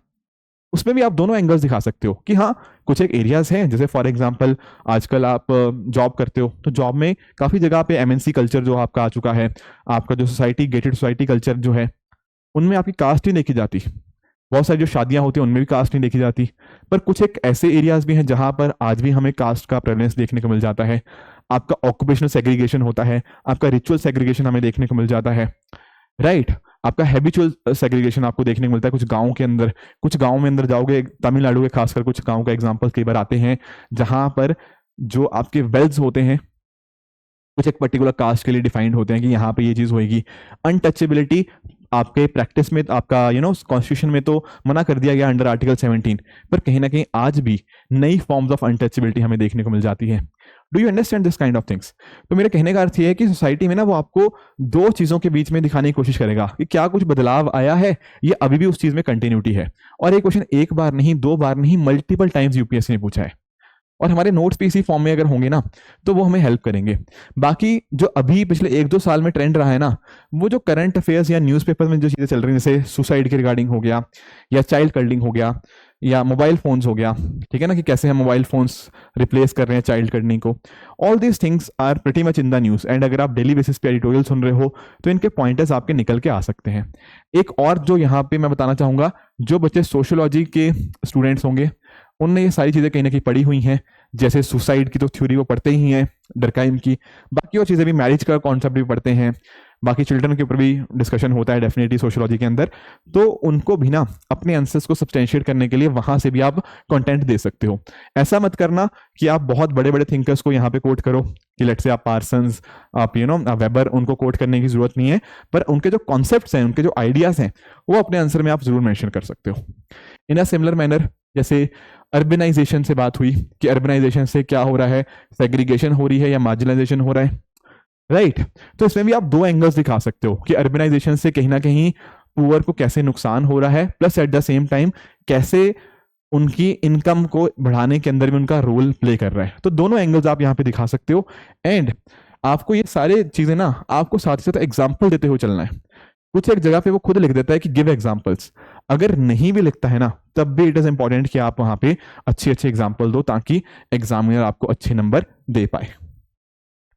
उसमें भी आप दोनों एंगल्स दिखा सकते हो कि हाँ कुछ एक एरियाज हैं। जैसे फॉर एग्जांपल आजकल आप जॉब करते हो, तो जॉब में काफी जगह पे एमएनसी कल्चर जो आपका आ चुका है, आपका जो सोसाइटी गेटेड सोसाइटी कल्चर जो है, उनमें आपकी कास्ट ही देखी जाती। बहुत सारी जो शादियां होती हैं उनमें भी कास्ट नहीं देखी जाती। पर कुछ एक ऐसे एरियाज भी हैं जहां पर आज भी हमें कास्ट का प्रेवलेंस देखने को मिल जाता है। आपका ऑक्यूपेशनल सेग्रीगेशन होता है, आपका रिचुअल सेग्रीगेशन हमें देखने को मिल जाता है, राइट। आपका हैबिचुअल सेग्रीगेशन आपको देखने को मिलता है कुछ गाँव के अंदर। कुछ गाँव में अंदर जाओगे, तमिलनाडु के खासकर कुछ गाँव का एग्जाम्पल कई बार आते हैं, जहां पर जो आपके वेल्स होते हैं कुछ एक पर्टिकुलर कास्ट के लिए डिफाइंड होते हैं कि यहाँ पे ये चीज होगी। अनटचेबिलिटी आपके प्रैक्टिस में आपका कॉन्स्टिट्यूशन में तो मना कर दिया गया अंडर आर्टिकल 17, पर कहीं ना कहीं आज भी नई फॉर्म्स ऑफ अनटचेबिलिटी हमें देखने को मिल जाती है। Do you understand this kind of things. तो मेरे कहने का अर्थ ये है कि सोसाइटी में ना वो आपको दो चीजों के बीच में दिखाने की कोशिश करेगा कि क्या कुछ बदलाव आया है, ये अभी भी उस चीज में कंटिन्यूटी है। और ये क्वेश्चन एक बार नहीं, दो बार नहीं, मल्टीपल टाइम्स यूपीएससी ने पूछा है। और हमारे नोट्स भी इसी फॉर्म में अगर होंगे ना, तो वो हमें हेल्प करेंगे। बाकी जो अभी पिछले 1-2 साल में ट्रेंड रहा है ना, वो जो करंट अफेयर्स या न्यूज़पेपर में जो चीज़ें चल रही हैं, जैसे सुसाइड के रिगार्डिंग हो गया, या चाइल्ड कल्डिंग हो गया, या मोबाइल फोन्स हो गया, ठीक है ना, कि कैसे हम मोबाइल फोन्स रिप्लेस कर रहे हैं चाइल्ड कल्डिंग को। All these things are pretty much in the news, and अगर आप डेली बेसिस पे एडिटोरियल सुन रहे हो तो इनके पॉइंटर्स आपके निकल के आ सकते हैं। एक और जो यहाँ पे मैं बताना चाहूँगा, जो बच्चे सोशियोलॉजी के स्टूडेंट्स होंगे उनने ये सारी चीज़ें कहीं ना कहीं पढ़ी हुई हैं। जैसे सुसाइड की तो थ्योरी वो पढ़ते ही हैं, डरकाइम की, बाकी और चीज़ें भी, मैरिज का कॉन्सेप्ट भी पढ़ते हैं, बाकी चिल्ड्रन के ऊपर भी डिस्कशन होता है डेफिनेटली सोशियोलॉजी के अंदर। तो उनको भी ना अपने आंसर्स को सब्सटेंशिएट करने के लिए वहां से भी आप कंटेंट दे सकते हो। ऐसा मत करना कि आप बहुत बड़े बड़े थिंकर्स को यहाँ पे कोट करो कि लेट्स से आप पार्सन्स, आप वेबर, उनको कोट करने की जरूरत नहीं है। पर उनके जो कॉन्सेप्ट्स हैं, उनके जो आइडियाज हैं, वो अपने आंसर में आप जरूर मेंशन कर सकते हो। इन अ सिमिलर मैनर, जैसे अर्बनाइजेशन से बात हुई कि अर्बनाइजेशन से क्या हो रहा है, सेग्रीगेशन हो रही है या मार्जिनलाइजेशन हो रहा है, राइट। तो इसमें भी आप दो एंगल्स दिखा सकते हो कि अर्बनाइजेशन से कहीं ना कहीं पुअर को कैसे नुकसान हो रहा है, plus at the same time कैसे उनकी इनकम को बढ़ाने के अंदर भी उनका रोल प्ले कर रहा है। तो दोनों एंगल्स आप यहाँ पे दिखा सकते हो। एंड आपको ये सारे चीजें ना आपको साथ ही साथ एग्जाम्पल देते हुए चलना है। कुछ एक जगह पे वो खुद लिख देता है कि गिव एग्जाम्पल्स, अगर नहीं भी लिखता है ना, तब भी इट इज इंपॉर्टेंट कि आप वहां पे अच्छे अच्छे एग्जाम्पल दो, ताकि एग्जामिनर आपको अच्छे नंबर दे पाए।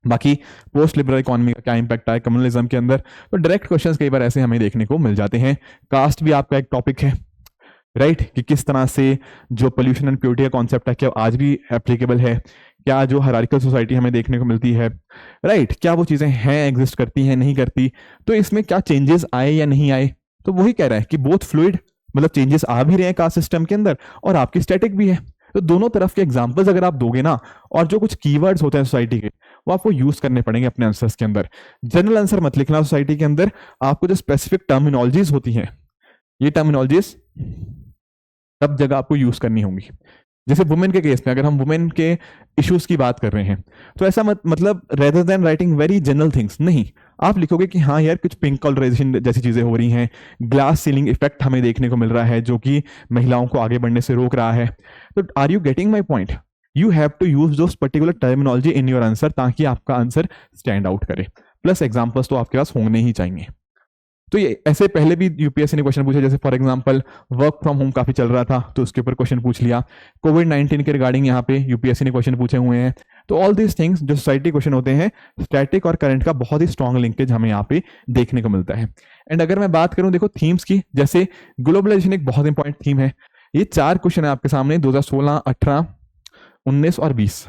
बाकी पोस्ट लिबरल इकोनॉमी का क्या इंपैक्ट आया कम्युनलिज्म के अंदर, तो डायरेक्ट क्वेश्चंस कई बार ऐसे हमें देखने को मिल जाते हैं। कास्ट भी आपका एक टॉपिक है, राइट, कि किस तरह से जो पोल्यूशन एंड प्योरिटी का कॉन्सेप्ट है क्या आज भी एप्लीकेबल है, क्या जो हायरार्किकल सोसाइटी हमें देखने को मिलती है, राइट, क्या वो चीज़ें हैं, एग्जिस्ट करती हैं, नहीं करती, तो इसमें क्या चेंजेस आए या नहीं आए। तो वही कह रहा है कि बोथ फ्लूइड, मतलब चेंजेस आ भी रहे हैं कास्ट सिस्टम के अंदर, और आपकी स्टैटिक भी है। तो दोनों तरफ के एग्जाम्पल्स अगर आप दोगे ना, और जो कुछ कीवर्ड्स होते हैं सोसाइटी के, वो आपको यूज करने पड़ेंगे अपने आंसर्स के अंदर। जनरल आंसर मत लिखना सोसाइटी के अंदर, आपको जो स्पेसिफिक टर्मिनोलॉजीज होती हैं, ये टर्मिनोलॉजीज सब जगह आपको यूज करनी होंगी। जैसे वुमेन के केस में अगर हम वुमेन के इश्यूज की बात कर रहे हैं, तो ऐसा मतलब rather than writing very general things, नहीं, आप लिखोगे कि हाँ यार कुछ पिंक कलराइजेशन जैसी चीजें हो रही हैं, ग्लास सीलिंग इफेक्ट हमें देखने को मिल रहा है जो कि महिलाओं को आगे बढ़ने से रोक रहा है। तो are you getting my point? You have to use those particular terminology in your answer ताकि आपका आंसर स्टैंड आउट करे। प्लस एग्जाम्पल्स तो आपके पास होने ही चाहिए। तो ये ऐसे पहले भी यूपीएससी ने क्वेश्चन पूछे, जैसे for example work from home काफी चल रहा था तो उसके ऊपर क्वेश्चन पूछ लिया, कोविड-19 के रिगार्डिंग यहाँ पे यूपीएससी ने क्वेश्चन पूछे हुए हैं। तो ऑल दीज थिंग्स जो सोसाइटी क्वेश्चन होते हैं, स्टैटिक और करंट का बहुत ही स्ट्रॉन्ग लिंकेज हमें यहाँ पे देखने को मिलता है। एंड अगर मैं बात करूं देखो थीम्स की, जैसे ग्लोबलाइजेशन एक बहुत इंपॉर्टेंट थीम है। ये 4 क्वेश्चन है आपके सामने 2016, 18, 19 और 20।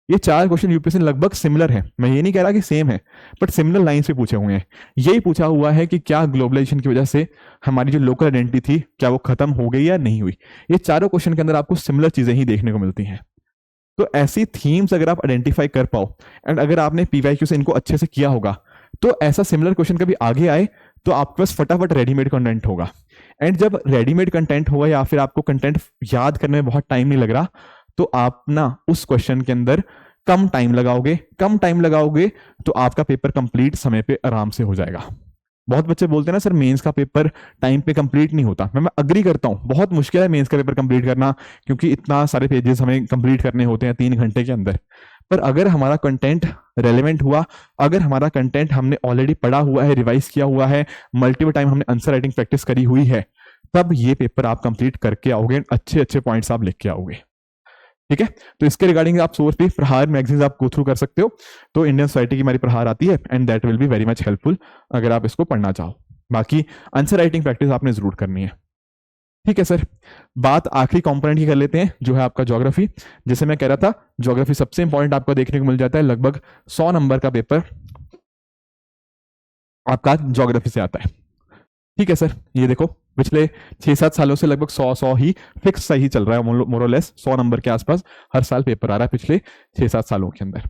ये 4 क्वेश्चन यूपीएससी में लगभग सिमिलर है, मैं ये नहीं कह रहा कि सेम है, बट सिमिलर लाइंस पे पूछे हुए हैं। यही पूछा हुआ है कि क्या ग्लोबलाइजेशन की वजह से हमारी जो लोकल आइडेंटिटी थी क्या वो खत्म हो गई या नहीं हुई। ये चारों क्वेश्चन के अंदर आपको सिमिलर चीजें ही देखने को मिलती हैं। तो ऐसी थीम्स अगर आप आइडेंटिफाई कर पाओ, एंड अगर आपने पीवाईक्यू से इनको अच्छे से किया होगा, तो ऐसा सिमिलर क्वेश्चन कभी आगे आए तो आपके पास फटाफट रेडीमेड कंटेंट होगा। एंड जब रेडीमेड कंटेंट होगा या फिर आपको कंटेंट याद करने में बहुत टाइम नहीं लग रहा, तो आप ना उस क्वेश्चन के अंदर कम टाइम लगाओगे तो आपका पेपर कंप्लीट समय पे आराम से हो जाएगा। बहुत बच्चे बोलते हैं ना सर मेंस का पेपर टाइम पे कंप्लीट नहीं होता। मैं अग्री करता हूँ, बहुत मुश्किल है मेंस का पेपर कंप्लीट करना, क्योंकि इतना सारे पेजेस हमें कंप्लीट करने होते हैं 3 घंटे के अंदर। पर अगर हमारा कंटेंट रेलेवेंट हुआ, अगर हमारा कंटेंट हमने ऑलरेडी पढ़ा हुआ है, रिवाइज किया हुआ है, मल्टीपल टाइम हमने आंसर राइटिंग प्रैक्टिस करी हुई है, तब ये पेपर आप कंप्लीट करके आओगे, अच्छे अच्छे पॉइंट्स आप लिख के आओगे। ठीक है, तो इसके रिगार्डिंग आप सोर्स भी प्रहार मैगजीन आप गो थ्रू कर सकते हो। तो इंडियन सोसाइटी की हमारी प्रहार आती है and that will be very much helpful अगर आप इसको पढ़ना चाहो। बाकी आंसर राइटिंग प्रैक्टिस आपने जरूर करनी है। ठीक है सर, बात आखिरी कंपोनेंट की कर लेते हैं जो है आपका ज्योग्राफी। जैसे मैं कह रहा था ज्योग्राफी सबसे इंपॉर्टेंट आपको देखने को मिल जाता है, लगभग 100 नंबर का पेपर आपका ज्योग्राफी से आता है। ठीक है सर, ये देखो पिछले 6-7 सालों से लगभग 100 ही फिक्स सही चल रहा है, मोरलेस 100 नंबर के आसपास हर साल पेपर आ रहा है पिछले 6-7 सालों के अंदर।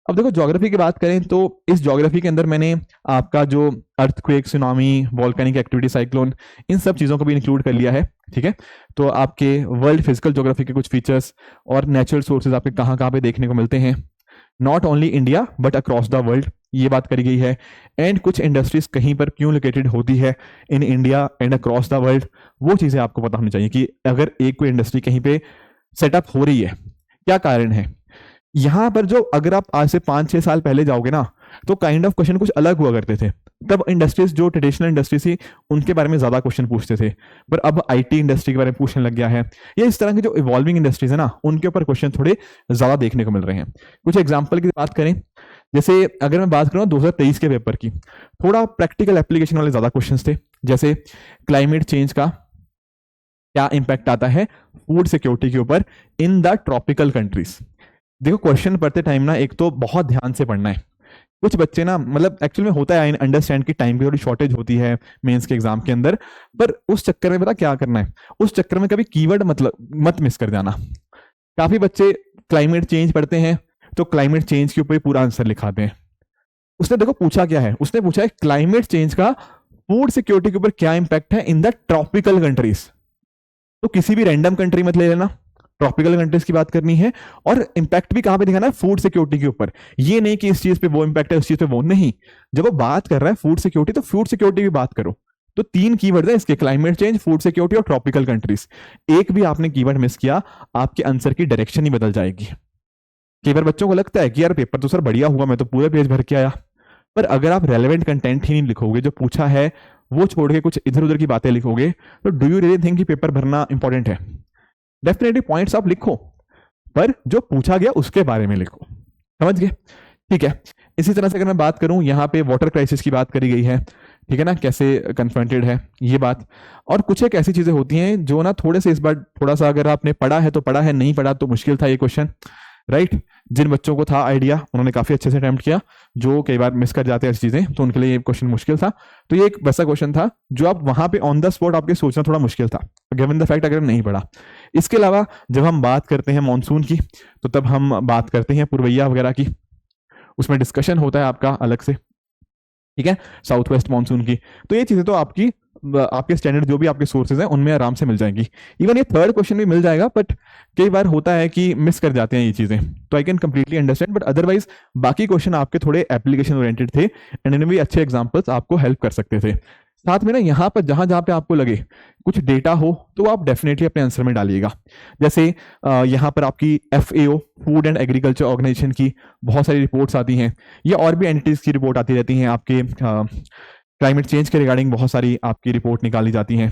अब देखो ज्योग्राफी की बात करें तो इस ज्योग्राफी के अंदर मैंने आपका जो earthquake, tsunami, volcanic activity, cyclone, इन सब चीज़ों को भी इंक्लूड कर लिया है। ठीक है, तो आपके वर्ल्ड फिजिकल ज्योग्राफी के कुछ फीचर्स और नेचुरल सोर्सेज आपके कहाँ कहाँ पे देखने को मिलते हैं, not only India but across the world, ये बात करी गई है। एंड कुछ इंडस्ट्रीज कहीं पर क्यों लोकेटेड होती है in India and across the world, वो चीज़ें आपको पता होनी चाहिए कि अगर एक कोई इंडस्ट्री कहीं पे सेटअप हो रही है क्या कारण है। यहाँ पर जो अगर आप आज से 5-6 साल पहले जाओगे ना, तो काइंड ऑफ क्वेश्चन कुछ अलग हुआ करते थे। तब इंडस्ट्रीज जो ट्रेडिशनल इंडस्ट्रीज थी उनके बारे में ज्यादा क्वेश्चन पूछते थे, पर अब आईटी इंडस्ट्री के बारे में पूछने लग गया है। ये इस तरह की जो इवॉल्विंग इंडस्ट्रीज है ना, उनके ऊपर क्वेश्चन थोड़े ज्यादा देखने को मिल रहे हैं। कुछ एग्जाम्पल की बात करें, जैसे अगर मैं बात करूँ 2023 के पेपर की, थोड़ा प्रैक्टिकल एप्लीकेशन वाले ज्यादा क्वेश्चन थे। जैसे क्लाइमेट चेंज का क्या इंपैक्ट आता है फूड सिक्योरिटी के ऊपर इन द ट्रॉपिकल कंट्रीज। देखो क्वेश्चन पढ़ते टाइम ना एक तो बहुत ध्यान से पढ़ना है। कुछ बच्चे ना मतलब एक्चुअल में होता है अंडरस्टैंड की टाइम की थोड़ी शॉर्टेज होती है मेंस के एग्जाम के अंदर, पर उस चक्कर में पता क्या करना है, उस चक्कर में कभी कीवर्ड मतलब मत मिस कर जाना। काफी बच्चे क्लाइमेट चेंज पढ़ते हैं तो क्लाइमेट चेंज के ऊपर ही पूरा आंसर लिखाते हैं। उसने देखो पूछा क्या है, उसने पूछा है क्लाइमेट चेंज का फूड सिक्योरिटी के ऊपर क्या इंपैक्ट है इन द ट्रॉपिकल कंट्रीज। तो किसी भी रैंडम कंट्री मत ले लेना, ट्रॉपिकल कंट्रीज की बात करनी है, और इंपैक्ट भी कहां पे दिखाना है, फूड सिक्योरिटी के ऊपर। ये नहीं कि इस चीज पे वो इंपैक्ट है उस चीज पे वो नहीं, जब वो बात कर रहा है फूड सिक्योरिटी तो फूड सिक्योरिटी की बात करो। तो 3 कीवर्ड है इसके, क्लाइमेट चेंज, फूड सिक्योरिटी और ट्रॉपिकल कंट्रीज। एक भी आपने कीवर्ड मिस किया आपके आंसर की डायरेक्शन ही बदल जाएगी। कई बार बच्चों को लगता है कि यार पेपर तो सर बढ़िया हुआ, मैं तो पूरे पेज भर के आया, पर अगर आप रेलेवेंट कंटेंट ही नहीं लिखोगे, जो पूछा है वो छोड़ के कुछ इधर उधर की बातें लिखोगे, तो डू यू रियली थिंक कि पेपर भरना इंपॉर्टेंट है? डेफिनेटली पॉइंट्स आप लिखो, पर जो पूछा गया उसके बारे में लिखो। समझ गए? ठीक है, इसी तरह से अगर मैं बात करूं, यहाँ पे वाटर क्राइसिस की बात करी गई है। ठीक है ना, कैसे कन्फ्रंटेड है ये बात। और कुछ एक ऐसी चीजें होती हैं जो ना थोड़े से इस बार थोड़ा सा अगर आपने पढ़ा है तो पढ़ा है, नहीं पढ़ा तो मुश्किल था ये क्वेश्चन, राइट। जिन बच्चों को था आइडिया उन्होंने काफी अच्छे से अटेम्प्ट किया, जो कई बार मिस कर जाते हैं ऐसी चीजें तो उनके लिए ये क्वेश्चन मुश्किल था। तो ये एक वैसा क्वेश्चन था जो आप वहां पे ऑन द स्पॉट आपके सोचना थोड़ा मुश्किल था, गिवन द फैक्ट अगर नहीं पढ़ा। इसके अलावा जब हम बात करते हैं मानसून की तो तब हम बात करते हैं पुरवैया वगैरह की, उसमें डिस्कशन होता है आपका अलग से, ठीक है, साउथ वेस्ट मानसून की। तो ये चीजें तो आपकी आपके स्टैंडर्ड जो भी आपके सोर्सेज हैं उनमें आराम से मिल जाएंगी। इवन ये थर्ड क्वेश्चन भी मिल जाएगा, बट कई बार होता है कि मिस कर जाते हैं ये चीजें, तो I can completely understand. But otherwise बाकी क्वेश्चन आपके थोड़े एप्लीकेशन ओरिएंटेड थे एंड इनमें भी अच्छे एग्जांपल्स आपको हेल्प कर सकते थे। साथ में ना यहाँ पर जहां जहां पे आपको लगे कुछ डेटा हो तो आप डेफिनेटली अपने आंसर में डालिएगा। जैसे यहाँ पर आपकी FAO food and agriculture organisation की बहुत सारी रिपोर्ट्स आती हैं, या और भी एंटिटीज की रिपोर्ट आती रहती हैं, आपके क्लाइमेट चेंज के रिगार्डिंग बहुत सारी आपकी रिपोर्ट निकाली जाती हैं,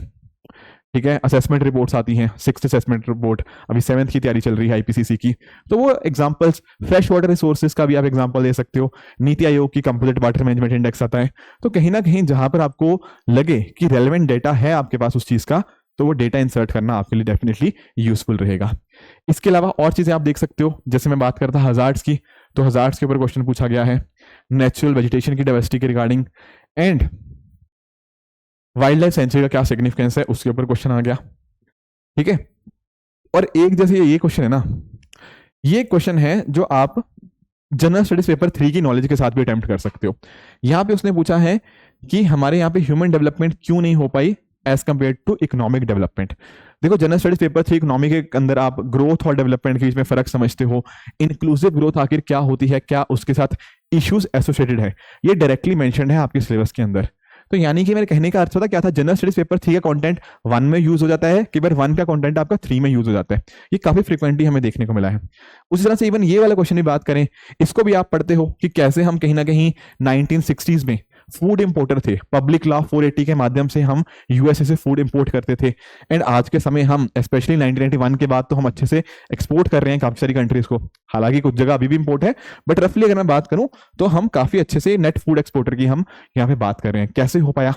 ठीक है। असेसमेंट रिपोर्ट्स आती हैं, 6th असेसमेंट रिपोर्ट, अभी 7th की तैयारी चल रही है IPCC की, तो वो एग्जांपल्स, फ्रेश वाटर रिसोर्सेज का भी आप एग्जांपल दे सकते हो। नीति आयोग की कंपोजिट वाटर मैनेजमेंट इंडेक्स आता है। तो कहीं ना कहीं जहां पर आपको लगे कि रेलेवेंट डेटा है आपके पास उस चीज का, तो वो डेटा इंसर्ट करना आपके लिए डेफिनेटली यूजफुल रहेगा। इसके अलावा और चीजें आप देख सकते हो, जैसे मैं बात करता हजार्ड्स की, तो हजार्ड्स के ऊपर क्वेश्चन पूछा गया है, नेचुरल वेजिटेशन की डाइवर्सिटी के regarding, and wild life sanctuary का क्या सिग्निफिकेंस है उसके ऊपर क्वेश्चन आ गया, ठीक है। और एक जैसे ये क्वेश्चन है ना, ये क्वेश्चन है जो आप जनरल स्टडीज पेपर 3 की नॉलेज के साथ भी अटेम्प्ट कर सकते हो। यहां पे उसने पूछा है कि हमारे यहाँ पे ह्यूमन डेवलपमेंट क्यों नहीं हो पाई as compare to economic development. देखो जनरल स्टडीज पेपर 3 इकोनॉमी के अंदर आप ग्रोथ और डेवलपमेंट के बीच में फर्क समझते हो, इंक्लूसिव ग्रोथ आखिर क्या होती है, क्या उसके साथ इश्यूज एसोसिएटेड है, ये डायरेक्टली मेंशन्ड है आपके सिलेबस के अंदर। तो यानी कि मेरे कहने का अर्थ होता क्या था, जनरल स्टडीज पेपर 3 का कंटेंट 1 में यूज हो जाता है, कई बार 1 का कंटेंट आपका 3 में यूज हो जाता है, ये काफी फ्रिक्वेंटली हमें देखने को मिला है। उसी तरह से इवन ये वाला क्वेश्चन की बात करें, इसको भी आप पढ़ते हो कि कैसे हम कहीं ना कहीं 1960s में फूड इंपोर्टर थे, पब्लिक लॉ 480 के माध्यम से हम यूएसए से फूड इंपोर्ट करते थे, एंड आज के समय हम स्पेशली 1991 के बाद तो हम अच्छे से एक्सपोर्ट कर रहे हैं काफी सारी कंट्रीज को, हालांकि कुछ जगह अभी भी इंपोर्ट है, बट रफली अगर मैं बात करूं तो हम काफी अच्छे से नेट फूड एक्सपोर्टर की हम यहाँ पे बात कर रहे हैं। कैसे हो पाया,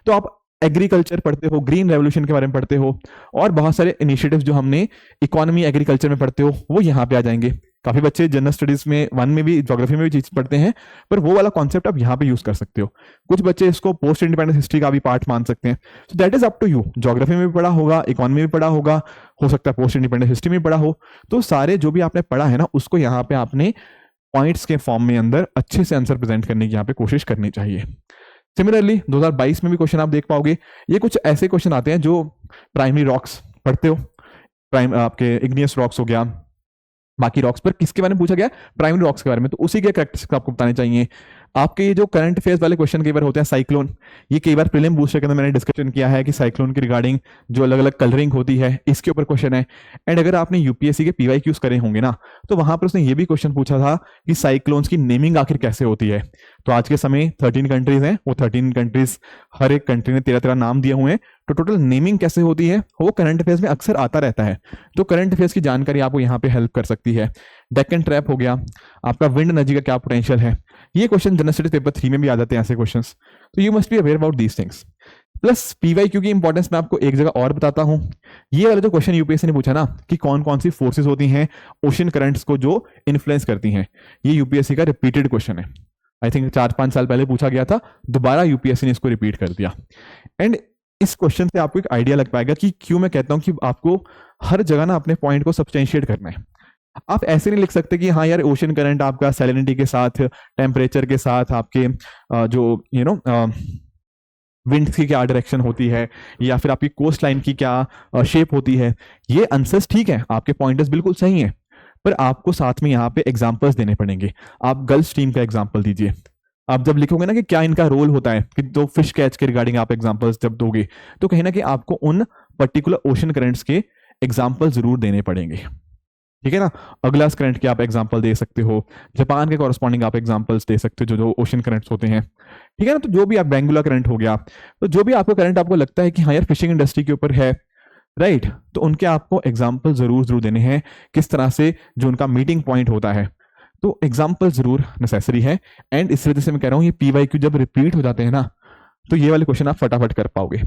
तो आप एग्रीकल्चर पढ़ते हो, ग्रीन रेवोल्यूशन के बारे में पढ़ते हो, और बहुत सारे इनिशिएटिव्स जो हमने इकोनॉमी एग्रीकल्चर में पढ़ते हो वो यहाँ पे आ जाएंगे। काफी बच्चे जनरल स्टडीज में 1 में भी, ज्योग्राफी में भी चीज पढ़ते हैं, पर वो वाला कॉन्सेप्ट आप यहाँ पे यूज कर सकते हो। कुछ बच्चे इसको पोस्ट इंडिपेंडेंस हिस्ट्री का भी पार्ट मान सकते हैं, so that is up to you. Geography में भी पढ़ा होगा, इकोनॉमी में भी पढ़ा होगा, हो सकता है पोस्ट इंडिपेंडेंस हिस्ट्री में भी पढ़ा हो, तो सारे जो भी आपने पढ़ा है ना उसको यहाँ पे आपने पॉइंट्स के फॉर्म में अंदर अच्छे से आंसर प्रेजेंट करने की यहाँ पे कोशिश करनी चाहिए। सिमिलरली 2022 में भी क्वेश्चन आप देख पाओगे, ये कुछ ऐसे क्वेश्चन आते हैं जो प्राइमरी रॉक्स पढ़ते हो, प्राइम आपके इग्नियस रॉक्स हो गया, बाकी रॉक्स पर किसके बारे में पूछा गया, प्राइमरी रॉक्स के बारे में, तो उसी के कैरेक्टरिस्टिक्स आपको बताने चाहिए। आपके ये जो करंट अफेयर्स वाले क्वेश्चन कई बार होते हैं, साइक्लोन, ये कई बार प्रीलिम बूस्टर के अंदर मैंने डिस्कशन किया है कि साइक्लोन के रिगार्डिंग जो अलग अलग कलरिंग होती है इसके ऊपर क्वेश्चन है। एंड अगर आपने यूपीएससी के PYQs करे होंगे ना, तो वहां पर उसने ये भी क्वेश्चन पूछा था कि साइक्लोन्स की नेमिंग आखिर कैसे होती है। तो आज के समय 13 कंट्रीज हैं, वो 13 कंट्रीज हर एक कंट्री ने 13 नाम दिए हुए हैं, तो टोटल नेमिंग कैसे होती है वो करंट अफेयर्स में अक्सर आता रहता है, तो करंट अफेयर्स की जानकारी आपको यहाँ पे हेल्प कर सकती है। डेक्कन ट्रैप हो गया, आपका विंड एनर्जी का क्या पोटेंशियल है, ये क्वेश्चन जनरल स्टडीज पेपर 3 में भी आ जाते हैं ऐसे क्वेश्चंस, तो you must be aware about these things. Plus PYQ की इंपॉर्टेंस मैं आपको एक जगह और बताता हूं, ये वाला जो क्वेश्चन यूपीएससी ने पूछा ना कि कौन कौन सी फोर्सेस होती हैं ओशन करंट्स को जो इन्फ्लुएंस करती हैं, ये यूपीएससी का रिपीटेड क्वेश्चन है। आई थिंक 4-5 साल पहले पूछा गया था, दोबारा यूपीएससी ने इसको रिपीट कर दिया। एंड इस क्वेश्चन से आपको एक आइडिया लग पाएगा कि क्यों मैं कहता हूं कि आपको हर जगह ना अपने पॉइंट को सब्सटेंशिएट करना है। आप ऐसे नहीं लिख सकते कि हाँ यार ओशन करंट आपका सैलिनिटी के साथ, टेम्परेचर के साथ, आपके जो विंड की क्या डायरेक्शन होती है, या फिर आपकी कोस्ट लाइन की क्या शेप होती है। ये आंसर्स ठीक है, आपके पॉइंटर्स बिल्कुल सही हैं, पर आपको साथ में यहाँ पे एग्जांपल्स देने पड़ेंगे। आप गल्फ स्ट्रीम का एग्जांपल दीजिए, आप जब लिखोगे ना कि क्या इनका रोल होता है, कि तो फिश कैच के रिगार्डिंग आप एग्जांपल्स जब दोगे, तो कहीं ना कहीं आपको उन पर्टिकुलर ओशन करंट्स के एग्जांपल जरूर देने पड़ेंगे, ठीक है ना। अगला करंट के आप एग्जांपल दे सकते हो, जापान के कॉरेस्पॉन्डिंग आप एग्जांपल्स दे सकते हो जो ओशन करंट्स होते हैं, ठीक है ना। तो जो भी आप बेंगुला करंट हो गया, तो जो भी आपको करंट आपको लगता है कि हाँ यार फिशिंग इंडस्ट्री के ऊपर है, राइट, तो उनके आपको एग्जाम्पल जरूर देने हैं, किस तरह से जो उनका मीटिंग पॉइंट होता है, तो एग्जाम्पल जरूर नेसेसरी है। एंड इस वजह से मैं कह रहा हूँ ये PYQ जब रिपीट हो जाते हैं ना, तो ये वाले क्वेश्चन आप फटाफट कर पाओगे।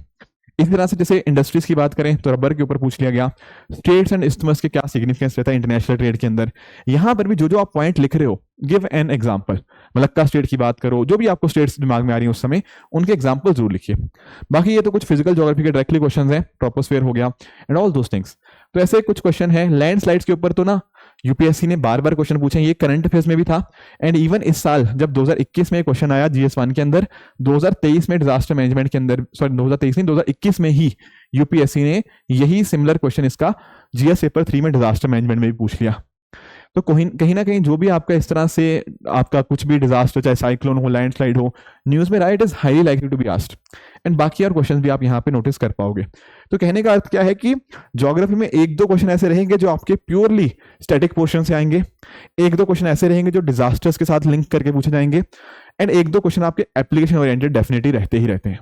इसी तरह से जैसे इंडस्ट्रीज की बात करें तो रबर के ऊपर पूछ लिया गया, स्ट्रेट्स एंड इस्थमस के क्या सिग्निफिकेंस रहता है इंटरनेशनल ट्रेड के अंदर। यहां पर भी जो जो आप पॉइंट लिख रहे हो, give an example, Malacca state की बात करो, जो भी आपको स्टेट्स दिमाग में आ रही है उस समय उनके एग्जांपल जरूर लिखिए। बाकी ये तो कुछ फिजिकल ज्योग्राफी के डायरेक्टली क्वेश्चन है, ट्रोपोस्फेयर हो गया एंड ऑल दोस थिंग्स। तो ऐसे कुछ क्वेश्चन है लैंडस्लाइड्स के ऊपर, तो ना यूपीएससी ने बार बार क्वेश्चन पूछे, ये करंट अफेयर्स में भी था एंड इवन इस साल जब 2021 में क्वेश्चन आया जीएस1 के अंदर, 2023 में डिजास्टर मैनेजमेंट के अंदर, सॉरी 2023 नहीं 2021 में ही यूपीएससी ने यही सिमिलर क्वेश्चन इसका जीएस पेपर 3 में डिजास्टर मैनेजमेंट में भी पूछ लिया। तो कहीं ना कहीं जो भी आपका इस तरह से आपका कुछ भी डिजास्टर, चाहे साइक्लोन हो, लैंडस्लाइड हो, न्यूज में right is highly likely to be asked and बाकी और क्वेश्चंस भी आप यहाँ पे नोटिस कर पाओगे। तो कहने का अर्थ क्या है कि ज्योग्राफी में एक दो क्वेश्चन ऐसे रहेंगे जो आपके प्योरली स्टैटिक पोर्शन से आएंगे, एक दो क्वेश्चन ऐसे रहेंगे जो डिजास्टर्स के साथ लिंक करके पूछे जाएंगे एंड एक दो क्वेश्चन आपके एप्लीकेशन ओरिएंटेड डेफिनेटली रहते ही रहते हैं।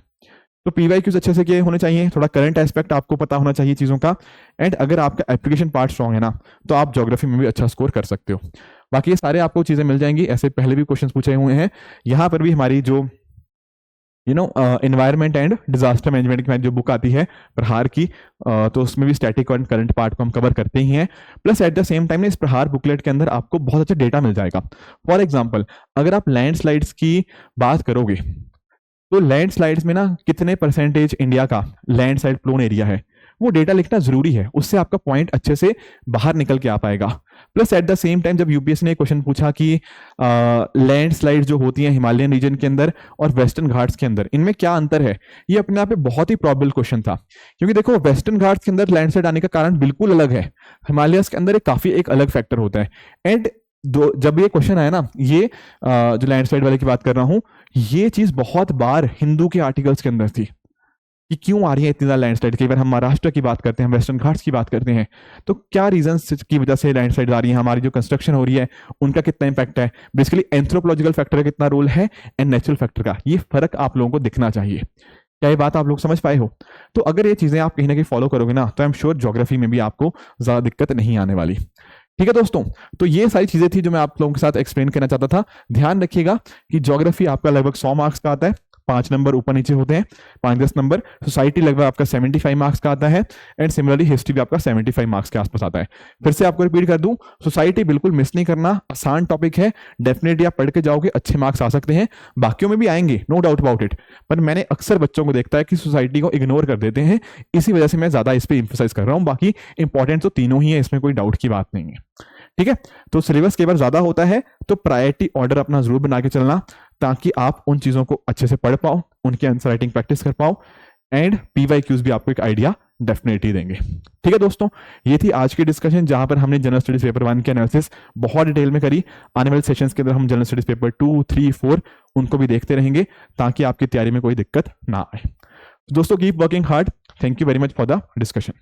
तो पीवाईक्यूज अच्छे से किए होने चाहिए, थोड़ा करंट एस्पेक्ट आपको पता होना चाहिए चीजों का एंड अगर आपका एप्लीकेशन पार्ट स्ट्रांग है ना तो आप ज्योग्राफी में भी अच्छा स्कोर कर सकते हो। बाकी ये सारे आपको चीजें मिल जाएंगी, ऐसे पहले भी क्वेश्चन पूछे हुए हैं। यहाँ पर भी हमारी जो एनवायरमेंट एंड डिजास्टर मैनेजमेंट की जो बुक आती है प्रहार की, तो उसमें भी स्टैटिक और करंट पार्ट को हम कवर करते ही हैं। Plus at the same time इस प्रहार बुकलेट के अंदर आपको बहुत अच्छा डेटा मिल जाएगा। फॉर एग्जाम्पल अगर आप लैंडस्लाइड्स की बात करोगे तो लैंडस्लाइड्स में ना कितने परसेंटेज इंडिया का लैंडस्लाइड प्लोन एरिया है, वो डेटा लिखना जरूरी है, उससे आपका पॉइंट अच्छे से बाहर निकल के आ पाएगा। Plus at the same time जब यूपीएससी ने क्वेश्चन पूछा कि लैंडस्लाइड जो होती है हिमालयन रीजन के अंदर और वेस्टर्न घाट्स के अंदर, इनमें क्या अंतर है, ये अपने आप में बहुत ही प्रॉबल क्वेश्चन था, क्योंकि देखो वेस्टर्न घाट्स के अंदर लैंडस्लाइड आने का कारण बिल्कुल अलग है, हिमालयस के अंदर काफी एक अलग फैक्टर होता है। एंड जब ये क्वेश्चन आया ना, ये जो लैंडस्लाइड वाले की बात कर रहा हूं, ये चीज बहुत बार हिंदू के आर्टिकल्स के अंदर थी कि क्यों आ रही है इतनी ज्यादा लैंडस्लाइड। कई बार हम महाराष्ट्र की बात करते हैं, वेस्टर्न घाट्स की बात करते हैं, तो क्या रीजंस की वजह से लैंडस्लाइड आ रही है, हमारी जो कंस्ट्रक्शन हो रही है उनका कितना इंपैक्ट है, बेसिकली एंथ्रोपोलॉजिकल फैक्टर का कितना रोल है एंड नेचुरल फैक्टर का, ये फर्क आप लोगों को दिखना चाहिए। क्या ये बात आप लोग समझ पाए हो? तो अगर ये चीजें आप कहीं ना कहीं फॉलो करोगे ना तो आई एम श्योर ज्योग्राफी में भी आपको ज्यादा दिक्कत नहीं आने वाली। ठीक है दोस्तों, तो ये सारी चीजें थी जो मैं आप लोगों के साथ एक्सप्लेन करना चाहता था। ध्यान रखिएगा कि ज्योग्राफी आपका लगभग 100 मार्क्स का आता है, 5 नंबर ऊपर नीचे होते हैं, 5-10 नंबर। सोसाइटी लगभग आपका 75 मार्क्स का आता है एंड सिमिलरली हिस्ट्री भी आपका 75 मार्क्स के आसपास आता है। फिर से आपको रिपीट कर दूं, सोसाइटी बिल्कुल मिस नहीं करना, आसान टॉपिक है, डेफिनेटली आप पढ़ के जाओगे, अच्छे मार्क्स आ सकते हैं, बाकियों में भी आएंगे, नो डाउट अबाउट इट, पर मैंने अक्सर बच्चों को देखता है कि सोसाइटी को इग्नोर कर देते हैं, इसी वजह से मैं ज्यादा इस पर इंफोसाइज कर रहा हूं। बाकी इंपॉर्टेंट तो तीनों ही है, इसमें कोई डाउट की बात नहीं है। ठीक है, तो सिलेबस कई बार ज्यादा होता है तो प्रायोरिटी ऑर्डर अपना जरूर बना के चलना, ताकि आप उन चीजों को अच्छे से पढ़ पाओ, उनकी आंसर राइटिंग प्रैक्टिस कर पाओ एंड पीवाईक्यूज भी आपको एक आइडिया डेफिनेटली देंगे। ठीक है दोस्तों, ये थी आज की डिस्कशन जहां पर हमने जनरल स्टडीज पेपर 1 की एनालिसिस बहुत डिटेल में करी। आने वाले सेशंस के अंदर हम जनरल स्टडीज पेपर 2, 3, 4 उनको भी देखते रहेंगे ताकि आपकी तैयारी में कोई दिक्कत ना आए। दोस्तों keep working hard, thank you very much for the discussion.